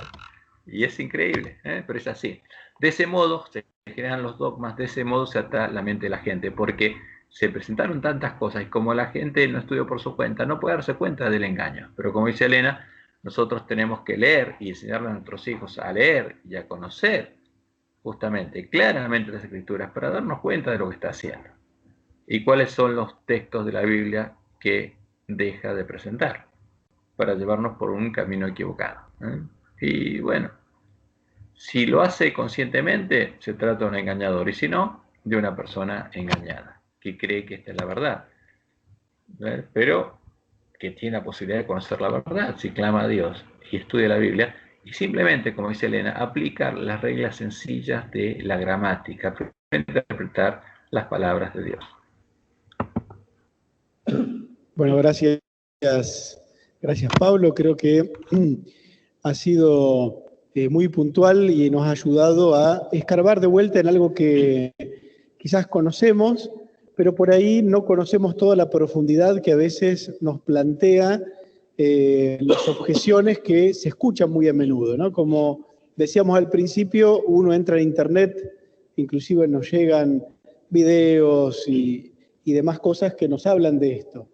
Y es increíble, pero es así. De ese modo se generan los dogmas, de ese modo se ata la mente de la gente, porque se presentaron tantas cosas y como la gente no estudió por su cuenta, no puede darse cuenta del engaño. Pero como dice Elena, nosotros tenemos que leer y enseñarle a nuestros hijos a leer y a conocer justamente, claramente las Escrituras para darnos cuenta de lo que está haciendo. Y cuáles son los textos de la Biblia que deja de presentar para llevarnos por un camino equivocado. Y bueno, si lo hace conscientemente, se trata de un engañador, y si no, de una persona engañada, que cree que esta es la verdad, pero que tiene la posibilidad de conocer la verdad si clama a Dios y estudia la Biblia, y simplemente, como dice Elena, aplicar las reglas sencillas de la gramática para interpretar las palabras de Dios. Bueno, gracias Pablo. Creo que ha sido muy puntual y nos ha ayudado a escarbar de vuelta en algo que quizás conocemos, pero por ahí no conocemos toda la profundidad que a veces nos plantea las objeciones que se escuchan muy a menudo, ¿no? Como decíamos al principio, uno entra en internet, inclusive nos llegan videos y y demás cosas que nos hablan de esto.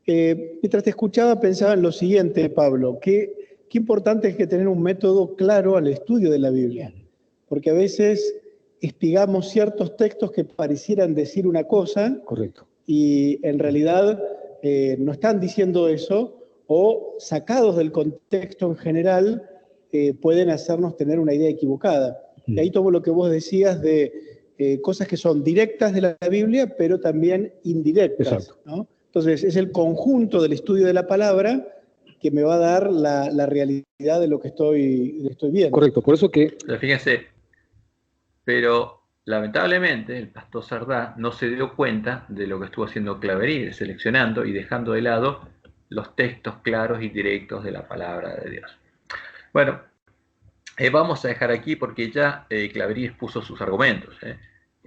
Mientras te escuchaba pensaba en lo siguiente, Pablo, qué importante es que tener un método claro al estudio de la Biblia, porque a veces espigamos ciertos textos que parecieran decir una cosa, Correcto. y en realidad no están diciendo eso, o sacados del contexto en general pueden hacernos tener una idea equivocada. Y ahí tomo lo que vos decías de cosas que son directas de la Biblia, pero también indirectas, ¿no? Entonces, es el conjunto del estudio de la palabra que me va a dar la realidad de lo que estoy viendo. Correcto, por eso que... Pero fíjense, pero lamentablemente el pastor Sardá no se dio cuenta de lo que estuvo haciendo Claverí, seleccionando y dejando de lado los textos claros y directos de la palabra de Dios. Bueno, vamos a dejar aquí porque ya Claverí expuso sus argumentos.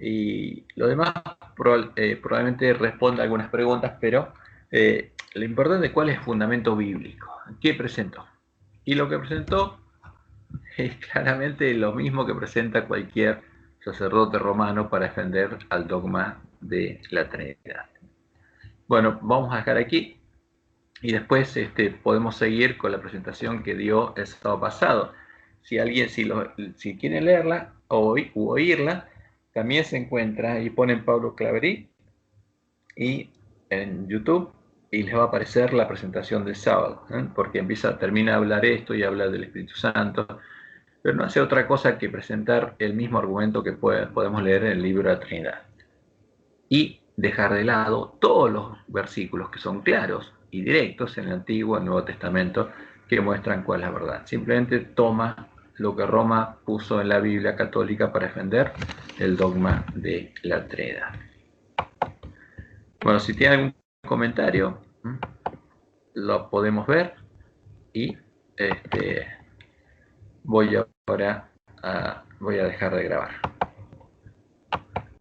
Y lo demás probablemente responda a algunas preguntas, pero lo importante es cuál es el fundamento bíblico. ¿Qué presentó? Y lo que presentó es claramente lo mismo que presenta cualquier sacerdote romano para defender al dogma de la Trinidad. Bueno, vamos a dejar aquí y después podemos seguir con la presentación que dio el sábado pasado. Si quieren leerla o oírla, también se encuentra y ponen Pablo Claverí y en YouTube y les va a aparecer la presentación del sábado, porque termina de hablar esto y habla del Espíritu Santo, pero no hace otra cosa que presentar el mismo argumento que podemos leer en el libro de la Trinidad y dejar de lado todos los versículos que son claros y directos en el Antiguo y el Nuevo Testamento que muestran cuál es la verdad. Simplemente toma lo que Roma puso en la Biblia católica para defender el dogma de la Trinidad. Bueno, si tiene algún comentario, lo podemos ver y voy a dejar de grabar.